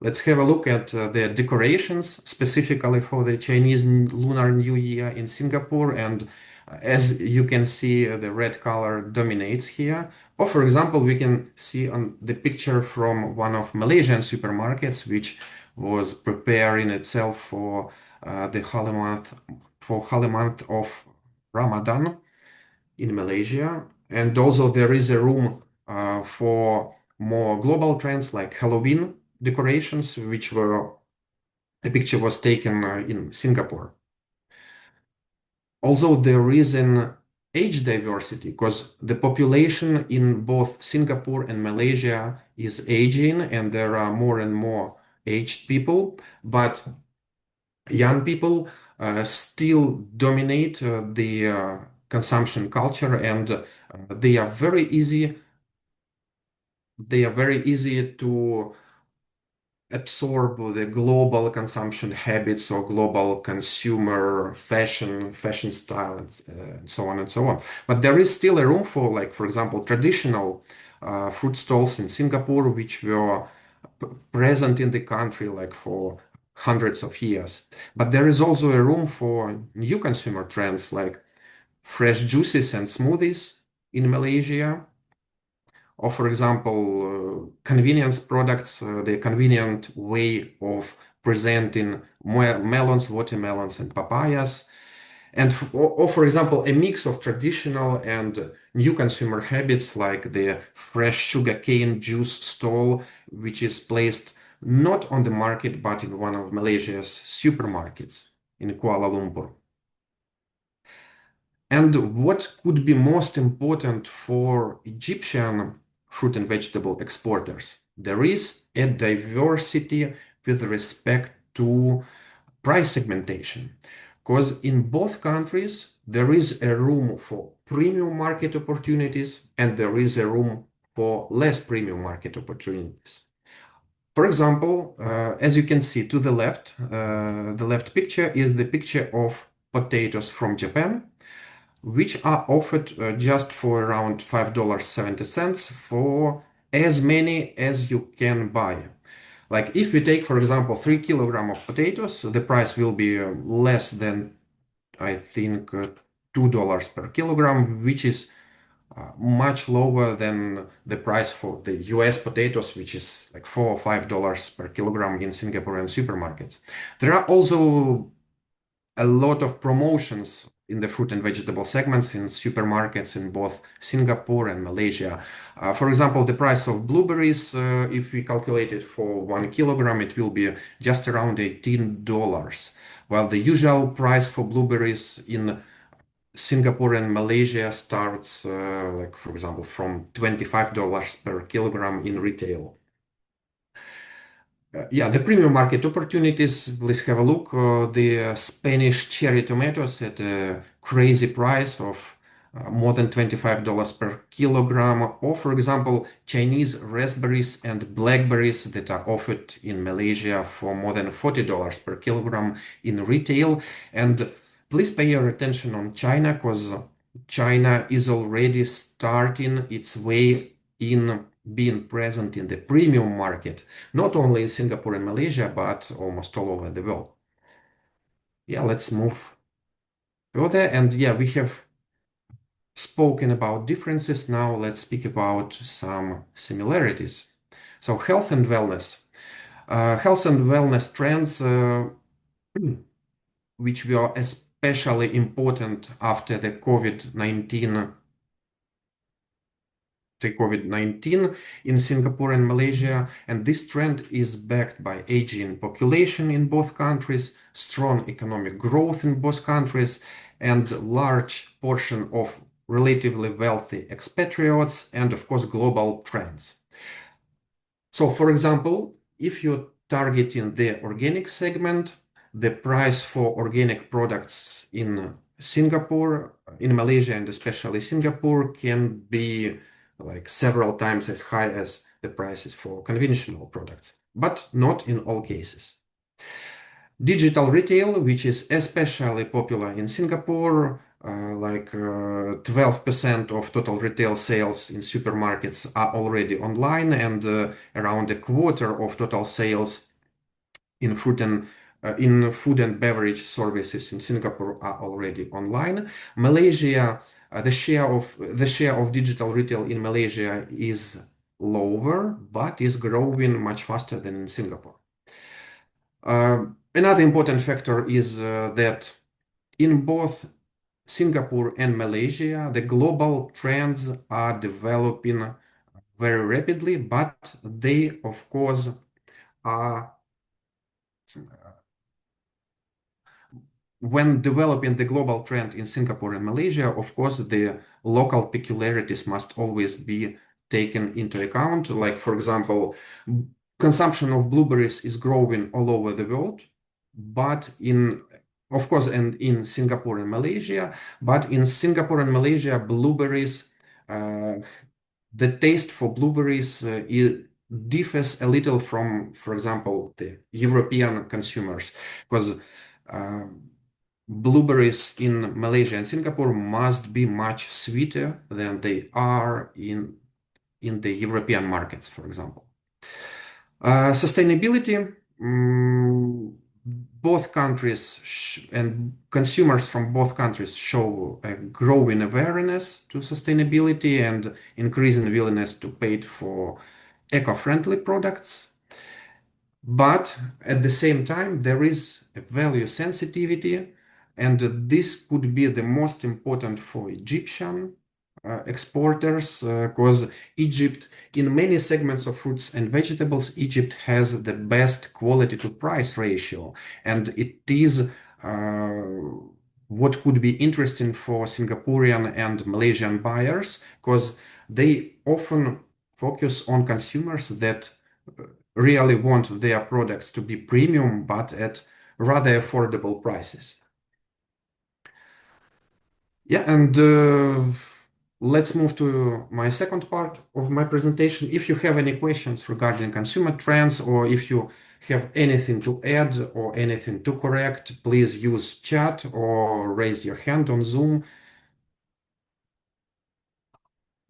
Let's have a look at the decorations specifically for the Chinese Lunar New Year in Singapore. And as you can see, the red color dominates here. Or for example, we can see on the picture from one of Malaysian supermarkets, which was preparing itself for the holy month of Ramadan in Malaysia. And also there is a room for more global trends like Halloween decorations, which were a picture was taken in Singapore. Also, there is an age diversity because the population in both Singapore and Malaysia is aging, and there are more and more aged people, but young people still dominate the consumption culture, and they are very easy. They are very easy to absorb the global consumption habits or global consumer fashion style, and so on and so on. But there is still a room for, like, for example, traditional fruit stalls in Singapore, which were present in the country like for hundreds of years. But there is also a room for new consumer trends like fresh juices and smoothies in Malaysia, or for example, convenience products, the convenient way of presenting melons, watermelons, and papayas. And or for example, a mix of traditional and new consumer habits like the fresh sugarcane juice stall, which is placed not on the market but in one of Malaysia's supermarkets in Kuala Lumpur. And what could be most important for Egyptian fruit and vegetable exporters? There is a diversity with respect to price segmentation, because in both countries there is a room for premium market opportunities and there is a room for less premium market opportunities. For example, as you can see to the left picture is the picture of potatoes from Japan, which are offered just for around $5.70 for as many as you can buy. Like if we take, for example, 3 kilograms of potatoes, the price will be less than, I think, $2 per kilogram, which is much lower than the price for the US potatoes, which is like $4 or $5 per kilogram in Singaporean supermarkets. There are also a lot of promotions in the fruit and vegetable segments in supermarkets in both Singapore and Malaysia. For example, the price of blueberries, if we calculate it for 1 kilogram, it will be just around $18, while the usual price for blueberries in Singapore and Malaysia starts, like for example, from $25 per kilogram in retail. Yeah, the premium market opportunities. Let's have a look. The Spanish cherry tomatoes at a crazy price of more than $25 per kilogram, or for example, Chinese raspberries and blackberries that are offered in Malaysia for more than $40 per kilogram in retail. And please pay your attention on China, because China is already starting its way in being present in the premium market, not only in Singapore and Malaysia, but almost all over the world. Yeah, let's move further. And yeah, we have spoken about differences. Now let's speak about some similarities. So health and wellness. Health and wellness trends, which were especially important after the COVID-19 in Singapore and Malaysia, and this trend is backed by aging population in both countries, strong economic growth in both countries, and large portion of relatively wealthy expatriates, and of course global trends. So, for example, if you're targeting the organic segment, the price for organic products in Singapore, in Malaysia, and especially Singapore can be like several times as high as the prices for conventional products, but not in all cases. Digital retail, which is especially popular in Singapore, 12% of total retail sales in supermarkets are already online, and around a quarter of total sales in food and beverage services in Singapore are already online. Malaysia, the share of digital retail in Malaysia is lower, but is growing much faster than in Singapore. Another important factor is that in both Singapore and Malaysia, the global trends are developing very rapidly, but they, of course, are when developing the global trend in Singapore and Malaysia, of course, the local peculiarities must always be taken into account. Like, for example, consumption of blueberries is growing all over the world, but of course, and in Singapore and Malaysia, but in Singapore and Malaysia, the taste for blueberries differs a little from, for example, the European consumers, because blueberries in Malaysia and Singapore must be much sweeter than they are in the European markets, for example. Sustainability, both countries and consumers from both countries show a growing awareness to sustainability and increasing willingness to pay for eco-friendly products. But at the same time, there is a value sensitivity, and this could be the most important for Egyptian exporters, because Egypt, in many segments of fruits and vegetables, Egypt has the best quality to price ratio, and it is what could be interesting for Singaporean and Malaysian buyers, because they often focus on consumers that really want their products to be premium, but at rather affordable prices. Yeah, and let's move to my second part of my presentation. If you have any questions regarding consumer trends, or if you have anything to add or anything to correct, please use chat or raise your hand on Zoom.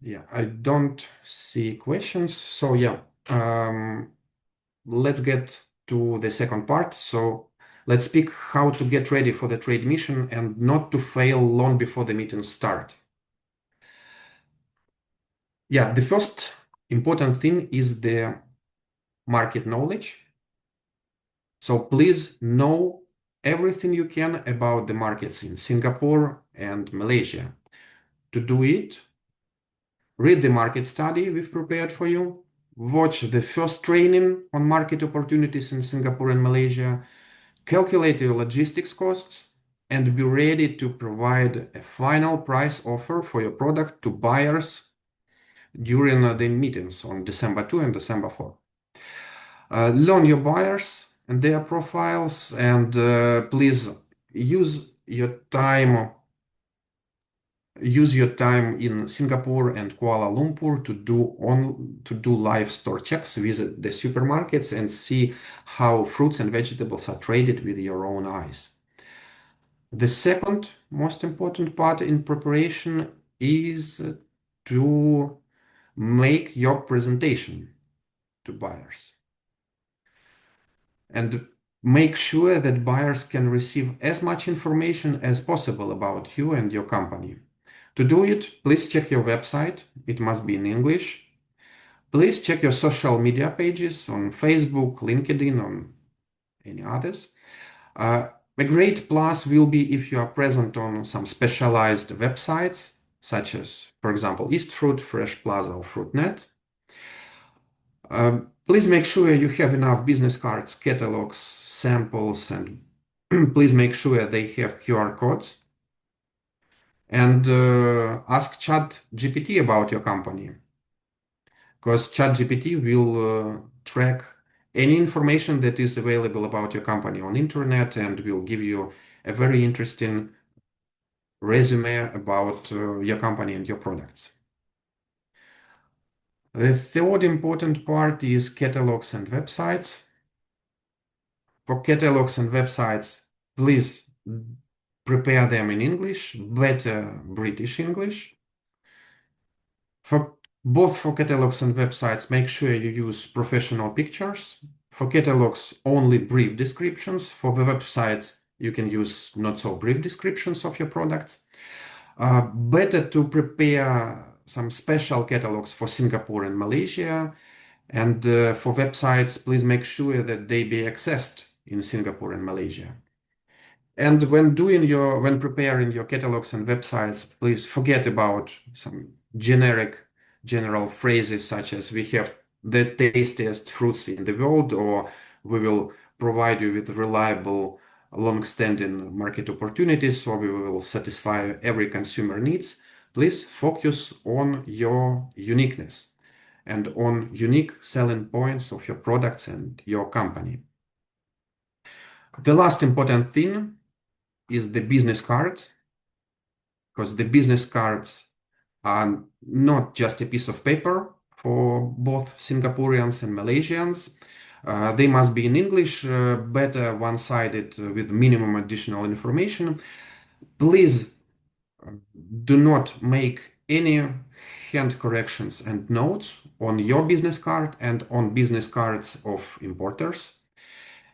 Yeah, I don't see questions. So yeah, let's get to the second part. So let's speak how to get ready for the trade mission and not to fail long before the meetings start. Yeah, the first important thing is the market knowledge. So please know everything you can about the markets in Singapore and Malaysia. To do it, read the market study we've prepared for you, watch the first training on market opportunities in Singapore and Malaysia, calculate your logistics costs, and be ready to provide a final price offer for your product to buyers during the meetings on December 2 and December 4. Learn your buyers and their profiles, and please use your time in Singapore and Kuala Lumpur to do live store checks, visit the supermarkets, and see how fruits and vegetables are traded with your own eyes. The second most important part in preparation is to make your presentation to buyers and make sure that buyers can receive as much information as possible about you and your company. To do it, please check your website. It must be in English. Please check your social media pages on Facebook, LinkedIn, on any others. A great plus will be if you are present on some specialized websites, such as, for example, EastFruit, Fresh Plaza, or FruitNet. Please make sure you have enough business cards, catalogs, samples, and please make sure they have QR codes. And ask ChatGPT about your company, because ChatGPT will track any information that is available about your company on internet and will give you a very interesting resume about your company and your products. The third important part is catalogs and websites. For catalogs and websites, please prepare them in English, better British English. For catalogs and websites, make sure you use professional pictures. For catalogs, only brief descriptions. For the websites, you can use not so brief descriptions of your products. Better to prepare some special catalogs for Singapore and Malaysia. And for websites, please make sure that they be accessed in Singapore and Malaysia. And when preparing your catalogs and websites, please forget about some general phrases such as "we have the tastiest fruits in the world" or "we will provide you with reliable, long-standing market opportunities" or "we will satisfy every consumer needs." Please focus on your uniqueness and on unique selling points of your products and your company. The last important thing is the business cards, because the business cards are not just a piece of paper for both Singaporeans and Malaysians. They must be in English, better one-sided with minimum additional information. Please do not make any hand corrections and notes on your business card and on business cards of importers.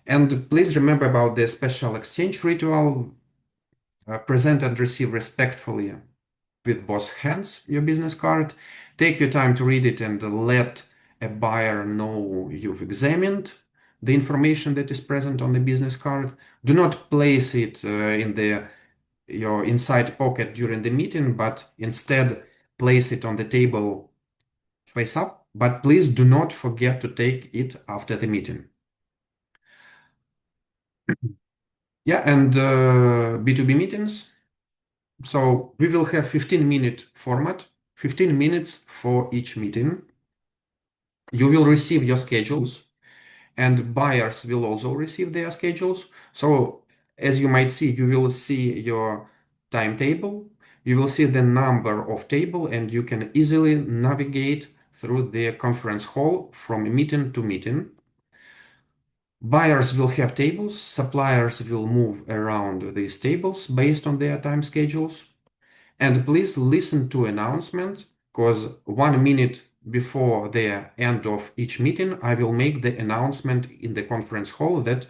And please remember about the special exchange ritual. Present and receive respectfully with both hands your business card. Take your time to read it and let a buyer know you've examined the information that is present on the business card. Do not place it in your inside pocket during the meeting, but instead place it on the table face up. But please do not forget to take it after the meeting. Yeah, and B2B meetings. So we will have 15-minute format, 15 minutes for each meeting. You will receive your schedules, and buyers will also receive their schedules. So as you might see, you will see your timetable, you will see the number of table, and you can easily navigate through the conference hall from meeting to meeting. Buyers will have tables, suppliers will move around these tables based on their time schedules. And please listen to announcement, because 1 minute before the end of each meeting, I will make the announcement in the conference hall that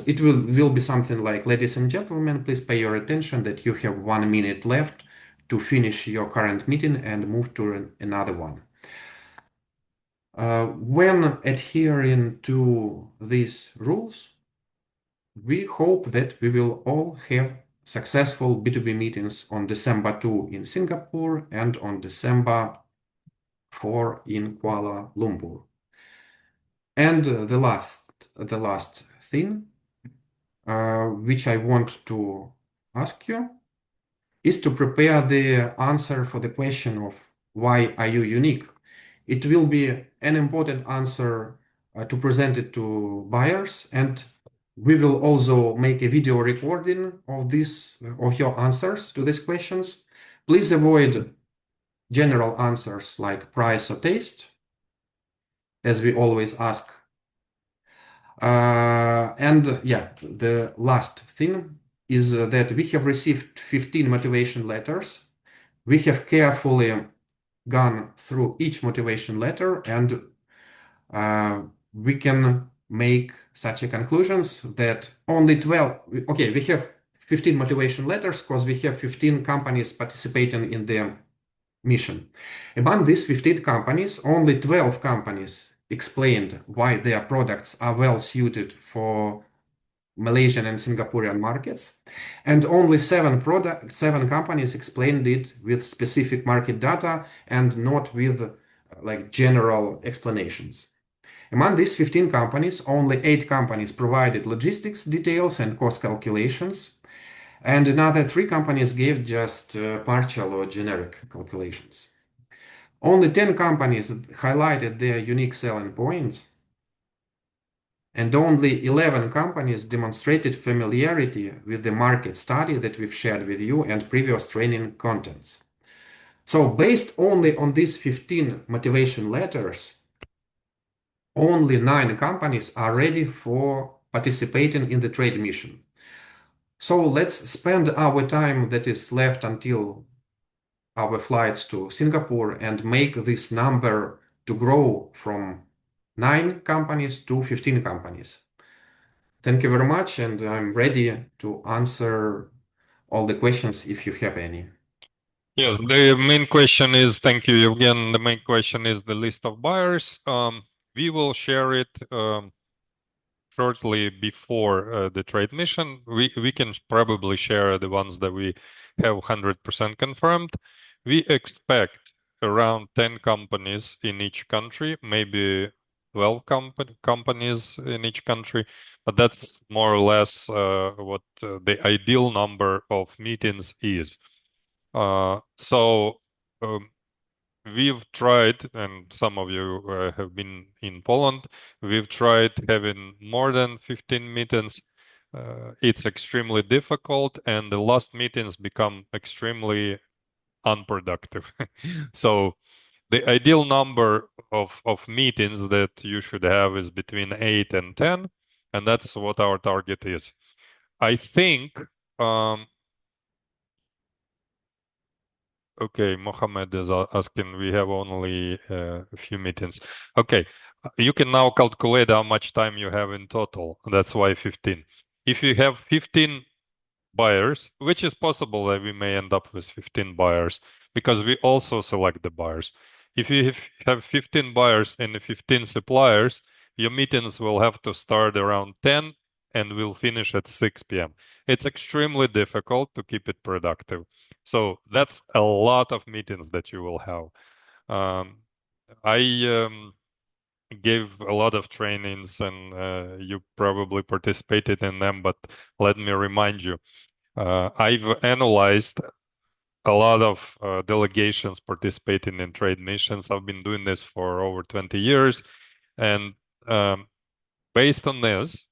it will be something like, ladies and gentlemen, please pay your attention that you have 1 minute left to finish your current meeting and move to another one. When adhering to these rules, we hope that we will all have successful B2B meetings on December 2 in Singapore and on December 4 in Kuala Lumpur. And the last thing which I want to ask you is to prepare the answer for the question of why are you unique? It will be an important answer to present it to buyers, and we will also make a video recording of your answers to these questions. Please avoid general answers like price or taste, as we always ask. And yeah, the last thing is that we have received 15 motivation letters. We have carefully gone through each motivation letter, and we can make such a conclusions that only 12, okay, we have 15 motivation letters because we have 15 companies participating in the mission. Among these 15 companies, only 12 companies explained why their products are well suited for Malaysian and Singaporean markets, and only seven companies explained it with specific market data and not with like general explanations. Among these 15 companies, only 8 companies provided logistics details and cost calculations, and another 3 companies gave just partial or generic calculations. Only 10 companies highlighted their unique selling points, and only 11 companies demonstrated familiarity with the market study that we've shared with you and previous training contents. So based only on these 15 motivation letters, only 9 companies are ready for participating in the trade mission. So let's spend our time that is left until our flights to Singapore and make this number to grow from 9 companies to 15 companies. Thank you very much, and I'm ready to answer all the questions if you have any. Yes, the main question is, thank you, Evgen. The main question is the list of buyers. We will share it shortly before the trade mission. We can probably share the ones that we have 100% confirmed. We expect around 10 companies in each country, maybe 12 companies in each country, but that's more or less what the ideal number of meetings is. So we've tried, and some of you have been in Poland, we've tried having more than 15 meetings. It's extremely difficult, and the last meetings become extremely unproductive. So the ideal number of meetings that you should have is between 8 and 10, and that's what our target is. I think Okay, Mohammed is asking, we have only a few meetings. Okay, you can now calculate how much time you have in total. That's why 15. If you have 15 buyers, which is possible that we may end up with 15 buyers because we also select the buyers. If you have 15 buyers and 15 suppliers, your meetings will have to start around 10 and will finish at 6 p.m. It's extremely difficult to keep it productive. So that's a lot of meetings that you will have. I gave a lot of trainings and you probably participated in them, but let me remind you, I've analyzed a lot of delegations participating in trade missions. I've been doing this for over 20 years. And based on this,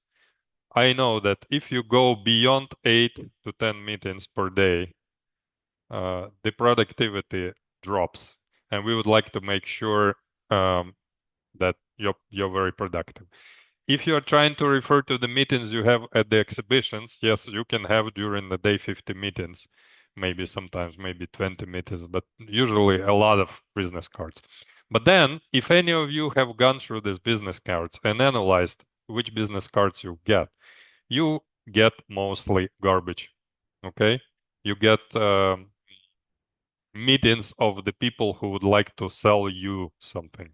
I know that if you go beyond 8 to 10 meetings per day, the productivity drops. And we would like to make sure that you're very productive. If you're trying to refer to the meetings you have at the exhibitions, yes, you can have during the day 50 meetings, maybe sometimes maybe 20 meetings, but usually a lot of business cards. But then, if any of you have gone through these business cards and analyzed which business cards you get mostly garbage. Okay, you get meetings of the people who would like to sell you something,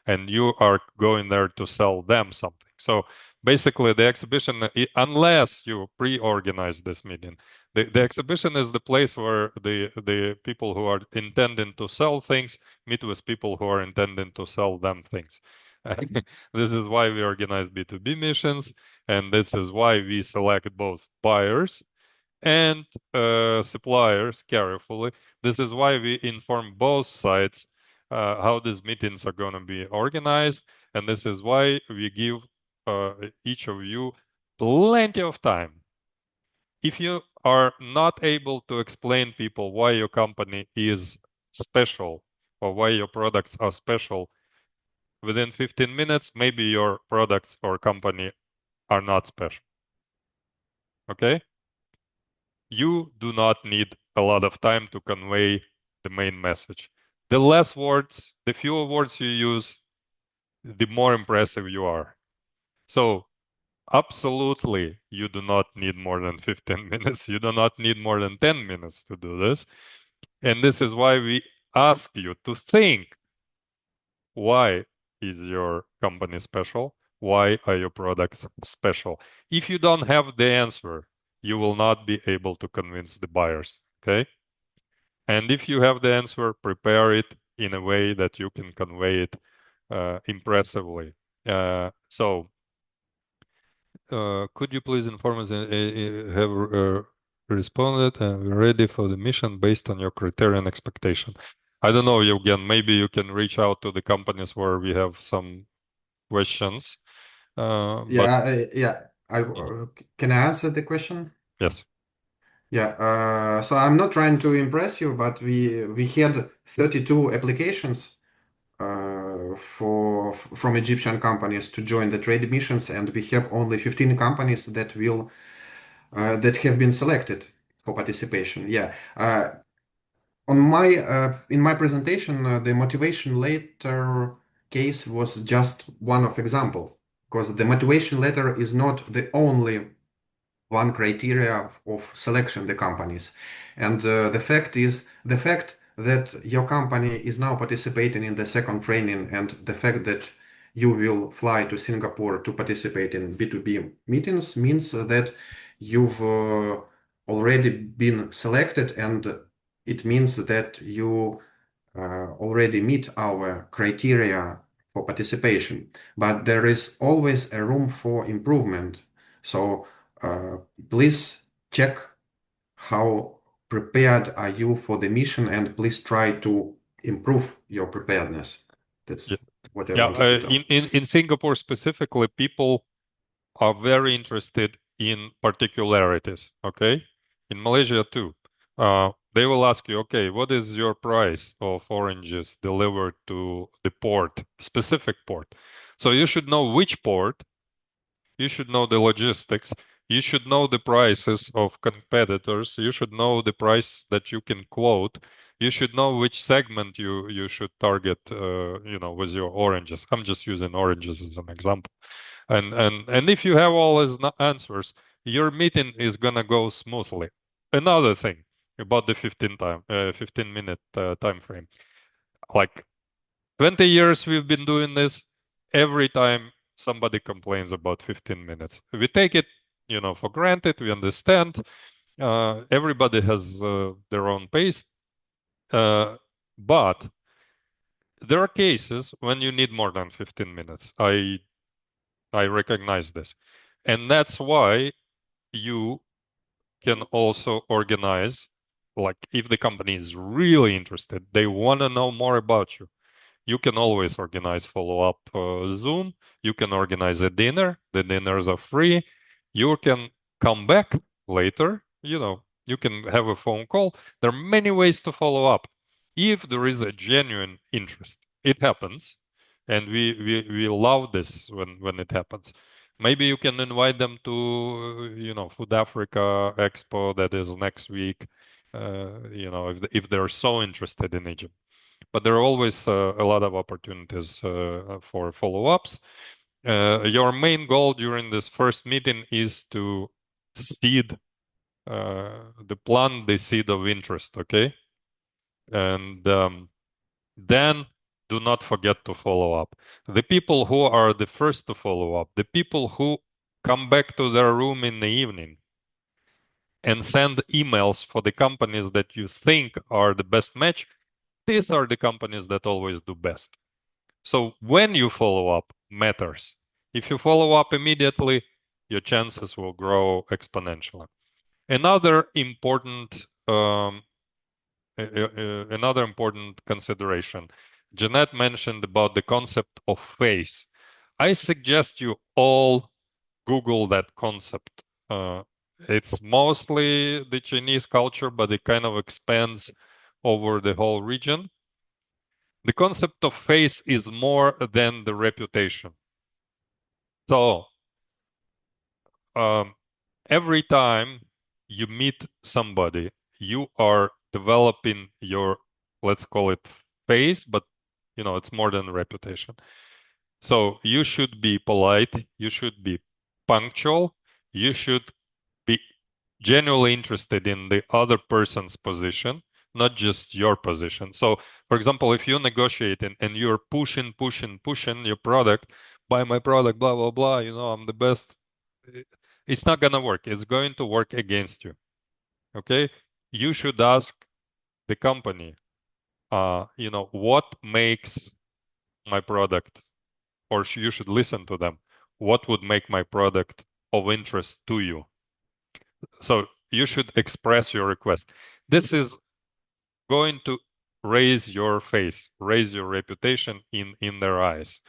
and you are going there to sell them something. So basically, the exhibition, unless you pre-organize this meeting, the exhibition is the place where the people who are intending to sell things meet with people who are intending to sell them things. This is why we organize B2B missions, and this is why we select both buyers and suppliers carefully. This is why we inform both sides how these meetings are going to be organized, and this is why we give each of you plenty of time. If you are not able to explain people why your company is special or why your products are special within 15 minutes, maybe your products or company are not special. Okay? You do not need a lot of time to convey the main message. The less words, the fewer words you use, the more impressive you are. So absolutely, you do not need more than 15 minutes. You do not need more than 10 minutes to do this. And this is why we ask you to think, why is your company special? Why are your products special? If you don't have the answer, you will not be able to convince the buyers, okay? And if you have the answer, prepare it in a way that you can convey it impressively. Could you please inform us, have responded and we're ready for the mission based on your criteria and expectation? I don't know, Evgen, maybe you can reach out to the companies where we have some questions. But Yeah, can I answer the question? yes. Yeah, so I'm not trying to impress you, but we had 32 applications from Egyptian companies to join the trade missions, and we have only 15 companies that have been selected for participation. Yeah. In my presentation, the motivation letter case was just one of example, because the motivation letter is not the only one criteria of selection the companies. And the fact that your company is now participating in the second training, and the fact that you will fly to Singapore to participate in B2B meetings means that you've already been selected, and it means that you already meet our criteria for participation. But there is always a room for improvement. So uh, please check how prepared are you for the mission, and please try to improve your preparedness. That's Yeah. what I Yeah, wanted to tell. in Singapore specifically, people are very interested in particularities, okay? In Malaysia too. They will ask you, okay, what is your price of oranges delivered to the port, specific port? So you should know which port, you should know the logistics, You should know the prices of competitors. You should know the price that you can quote. You should know which segment you should target, with your oranges. I'm just using oranges as an example. And if you have all these answers, your meeting is gonna go smoothly. Another thing about the 15-minute time frame, like 20 years we've been doing this. Every time somebody complains about 15 minutes, we take it, for granted. We understand. Everybody has their own pace, but there are cases when you need more than 15 minutes. I recognize this, and that's why you can also organize, like if the company is really interested, they want to know more about you. You can always organize follow-up Zoom. You can organize a dinner. The dinners are free. You can come back later. You can have a phone call. There are many ways to follow up. If there is a genuine interest, it happens, and we love this when it happens. Maybe you can invite them to, Food Africa Expo that is next week. If they're so interested in Egypt. But there are always a lot of opportunities for follow-ups. Your main goal during this first meeting is to seed plant the seed of interest, okay? And then do not forget to follow up. The people who are the first to follow up, the people who come back to their room in the evening and send emails for the companies that you think are the best match, these are the companies that always do best. So when you follow up matters. If you follow up immediately, your chances will grow exponentially. Another important consideration. Jeanette mentioned about the concept of face. I suggest you all Google that concept. It's mostly the Chinese culture, but it kind of expands over the whole region. The concept of face is more than the reputation. So every time you meet somebody, you are developing your, let's call it face, but it's more than reputation. So you should be polite, you should be punctual, you should be genuinely interested in the other person's position, not just your position. So, for example, if you're negotiating and you're pushing your product, buy my product, blah, blah, blah, I'm the best, it's not going to work. It's going to work against you. Okay? You should ask the company, what makes my product, or you should listen to them. What would make my product of interest to you? So you should express your request. This is going to raise your face, raise your reputation in their eyes.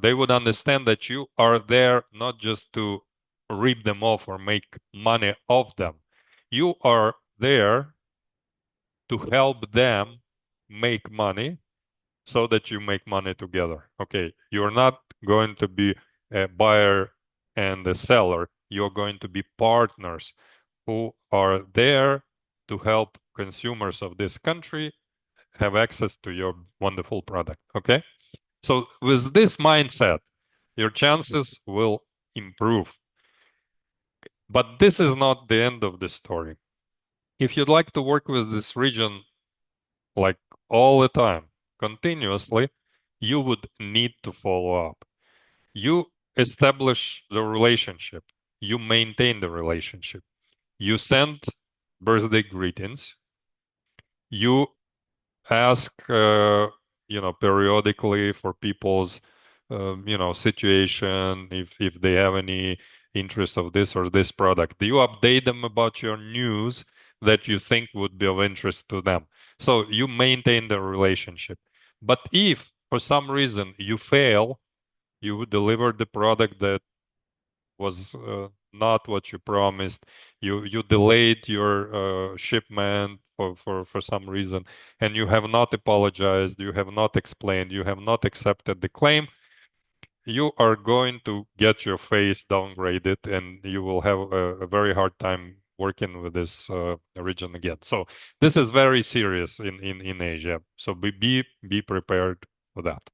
They would understand that you are there not just to rip them off or make money off them. You are there to help them make money so that you make money together. Okay, you're not going to be a buyer and a seller. You're going to be partners who are there to help consumers of this country have access to your wonderful product. Okay, so with this mindset, your chances will improve. But this is not the end of the story. If you'd like to work with this region like all the time, continuously, you would need to follow up. You establish the relationship, you maintain the relationship, you send birthday greetings, you ask, periodically for people's, situation, if they have any interest of this or this product. Do you update them about your news that you think would be of interest to them? So you maintain the relationship. But if for some reason you fail, you deliver the product that was not what you promised, you delayed your shipment for some reason, and you have not apologized, you have not explained, you have not accepted the claim, you are going to get your face downgraded, and you will have a very hard time working with this region again. So this is very serious in Asia. So be prepared for that.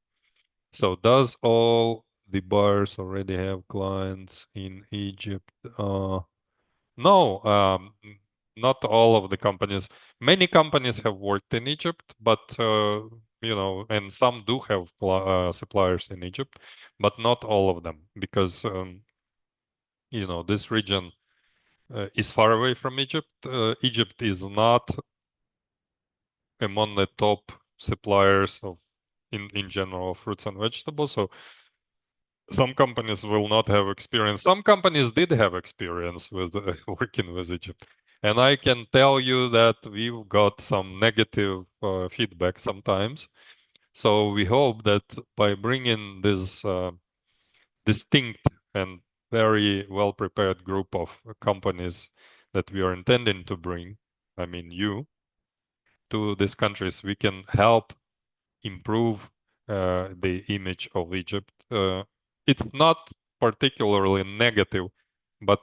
So does all the buyers already have clients in Egypt? No, not all of the companies. Many companies have worked in Egypt, but and some do have suppliers in Egypt, but not all of them, because this region is far away from Egypt. Egypt is not among the top suppliers of, in general, fruits and vegetables. So some companies will not have experience. Some companies did have experience with working with Egypt. And I can tell you that we've got some negative feedback sometimes. So we hope that by bringing this distinct and very well prepared group of companies that we are intending to bring, I mean, you, to these countries, we can help improve the image of Egypt. It's not particularly negative, but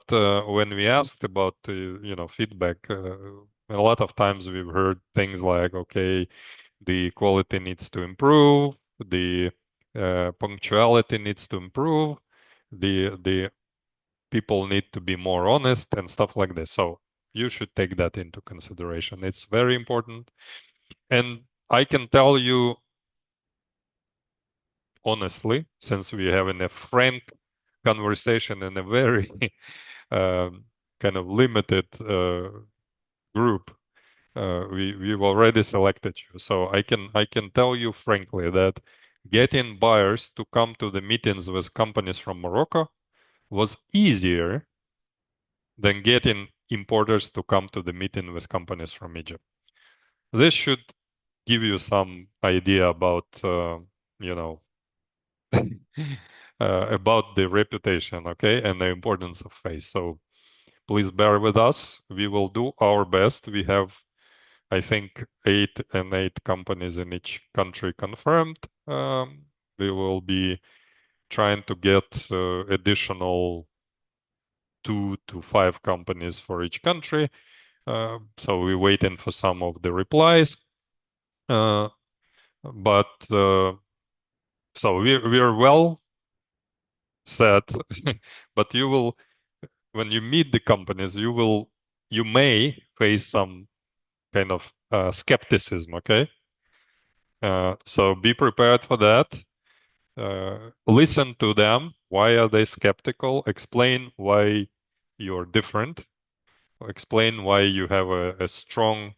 when we asked about feedback, a lot of times we've heard things like, okay, the quality needs to improve, the punctuality needs to improve, the people need to be more honest and stuff like this. So you should take that into consideration. It's very important. And I can tell you honestly, since we're having a frank conversation in a very kind of limited group, we've already selected you. So I can tell you frankly that getting buyers to come to the meetings with companies from Morocco was easier than getting importers to come to the meeting with companies from Egypt. This should give you some idea about you know about the reputation, okay, and the importance of face. So please bear with us. We will do our best. We have, I think, eight companies in each country confirmed. We will be trying to get additional 2 to 5 companies for each country. So we're waiting for some of the replies. But so we're well set, but when you meet the companies, you may face some kind of skepticism. Okay, so be prepared for that. Listen to them. Why are they skeptical? Explain why you're different. Explain why you have a strong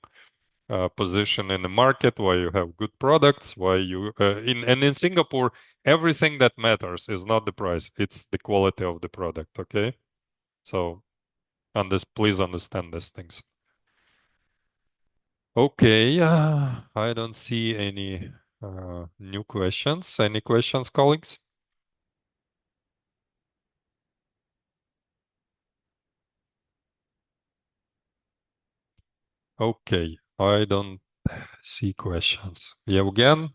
position in the market, why you have good products, why you in Singapore, everything that matters is not the price, it's the quality of the product. Okay, so please understand these things. Okay, I don't see any new questions. Any questions, colleagues? Okay, I don't see questions. Evgen,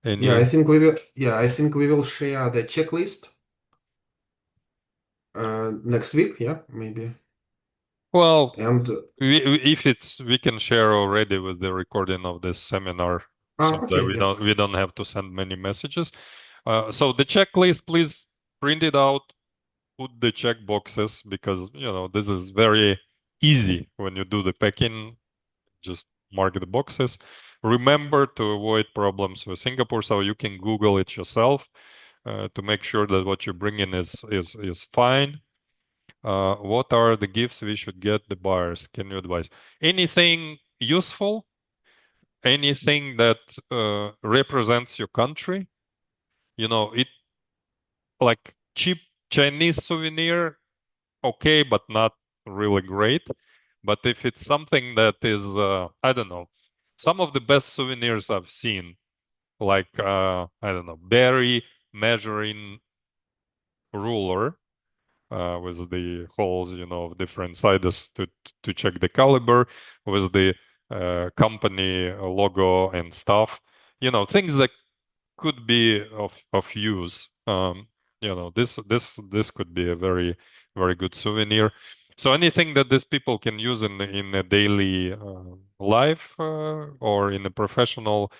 Yeah, any? I think we will. Yeah, I think we will share the checklist next week. Yeah, maybe. Well, And if we can share already with the recording of this seminar, so that okay, we yeah. don't have to send many messages. So the checklist, please print it out, put the check boxes, because this is very easy when you do the packing. Just mark the boxes. Remember to avoid problems with Singapore, so you can Google it yourself to make sure that what you bring in is fine. What are the gifts we should get the buyers? Can you advise? Anything useful? Anything that represents your country? It like cheap Chinese souvenir, okay, but not really great. But if it's something that is, I don't know, some of the best souvenirs I've seen, like I don't know, berry measuring ruler with the holes, of different sizes to check the caliber, with the company logo and stuff. Things that could be of use. This could be a very good souvenir. So anything that these people can use in a daily life or in a professional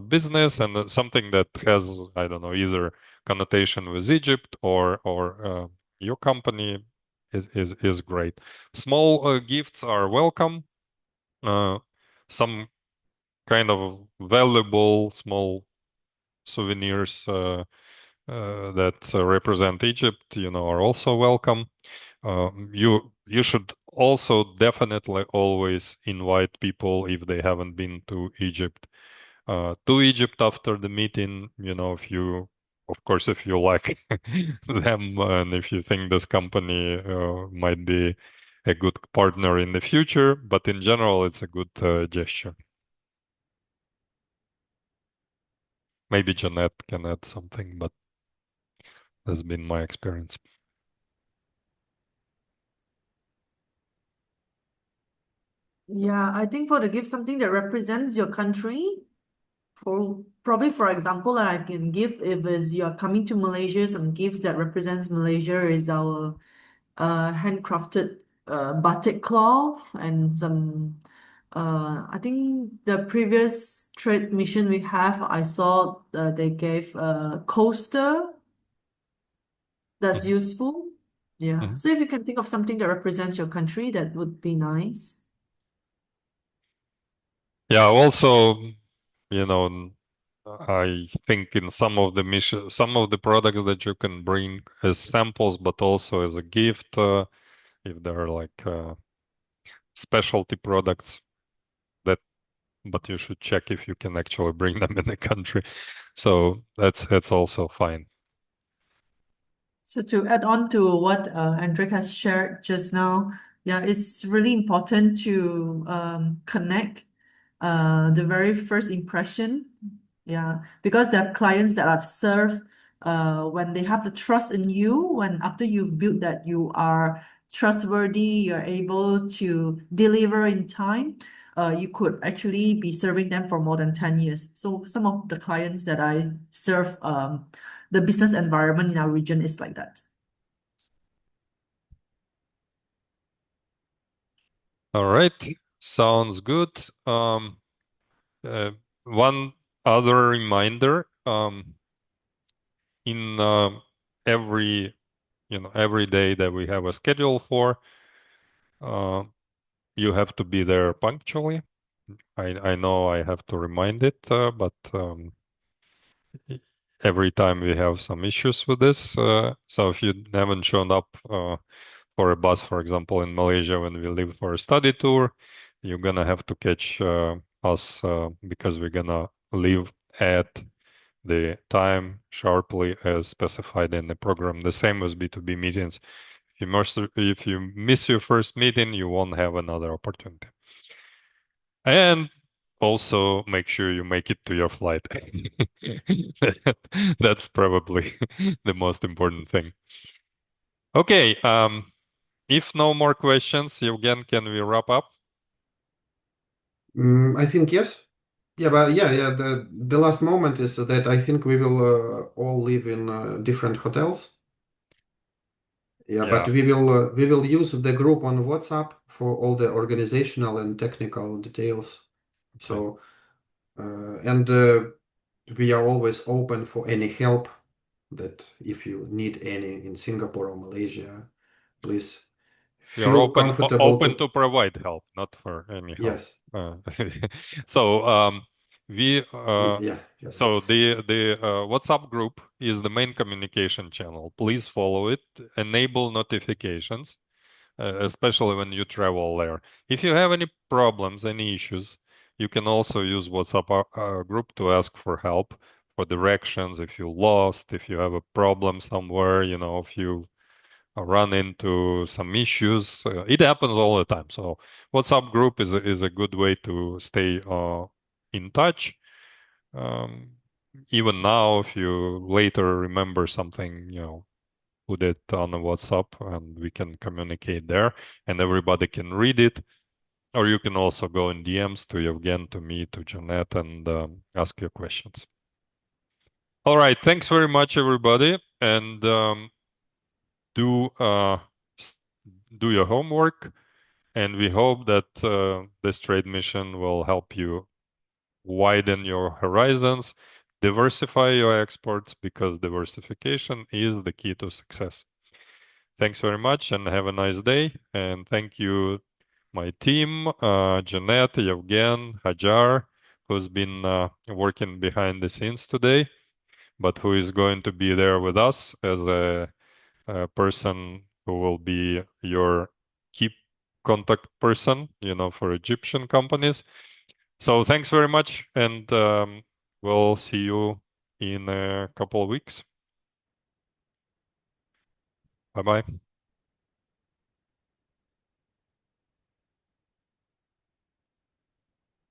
business, and something that has, I don't know, either connotation with Egypt or your company is great. Small gifts are welcome. Some kind of valuable small souvenirs that represent Egypt, are also welcome. You should also definitely always invite people if they haven't been to Egypt after the meeting. If you, of course, if you like them and if you think this company might be a good partner in the future, but in general, it's a good gesture. Maybe Jeanette can add something, but that's been my experience. Yeah, I think for the gift, something that represents your country. For example, I can give if it's you're coming to Malaysia, some gifts that represents Malaysia is our handcrafted batik cloth and some I think the previous trade mission we have, I saw they gave a coaster that's Mhm. useful. Yeah. Mhm. So if you can think of something that represents your country, that would be nice. Yeah, also, you know, I think in some of the products that you can bring as samples, but also as a gift, if they're like specialty products that, but you should check if you can actually bring them in the country. So that's also fine. So to add on to what Andrea has shared just now, yeah, it's really important to connect the very first impression. Yeah, because there are clients that I've served when they have the trust in you, when after you've built that you are trustworthy, you're able to deliver in time, you could actually be serving them for more than 10 years. So some of the clients that I serve, the business environment in our region is like that. All right, sounds good. Uh, One other reminder, in every every day that we have a schedule for, uh, you have to be there punctually. I know I have to remind it, but every time we have some issues with this. So if you haven't shown up for a bus, for example, in Malaysia when we leave for a study tour, you're gonna have to catch us because we're gonna leave at the time sharply as specified in the program. The same with B2B meetings. If you miss your first meeting, you won't have another opportunity. And also make sure you make it to your flight. That's probably the most important thing. Okay, if no more questions, Evgen, can we wrap up? I think yes. Yeah, but yeah. The last moment is that I think we will all live in different hotels. Yeah, but Yeah, we will use the group on WhatsApp for all the organizational and technical details. okay. So and we are always open for any help that if you need any in Singapore or Malaysia, please We are feel comfortable open to. to provide help, not for any help. Yes. Uh, so we Yeah, yeah, so that's. the WhatsApp group is the main communication channel. Please follow it. Enable notifications, especially when you travel there. If you have any problems, any issues, you can also use WhatsApp group to ask for help, for directions. If you lost, if you have a problem somewhere, if you run into some issues. It happens all the time. So WhatsApp group is a good way to stay in touch. Um, Even now, if you later remember something, put it on a WhatsApp and we can communicate there and everybody can read it. Or you can also go in DMs to Evgen, to me, to Jeanette and ask your questions. All right. Thanks very much, everybody. And do do your homework. And we hope that this trade mission will help you widen your horizons, diversify your exports, because diversification is the key to success. Thanks very much and have a nice day. And thank you, my team, Jeanette, Yevgen, Hajar, who's been working behind the scenes today, but who is going to be there with us as a person who will be your key contact person, for Egyptian companies. So thanks very much, and we'll see you in a couple of weeks. Bye bye.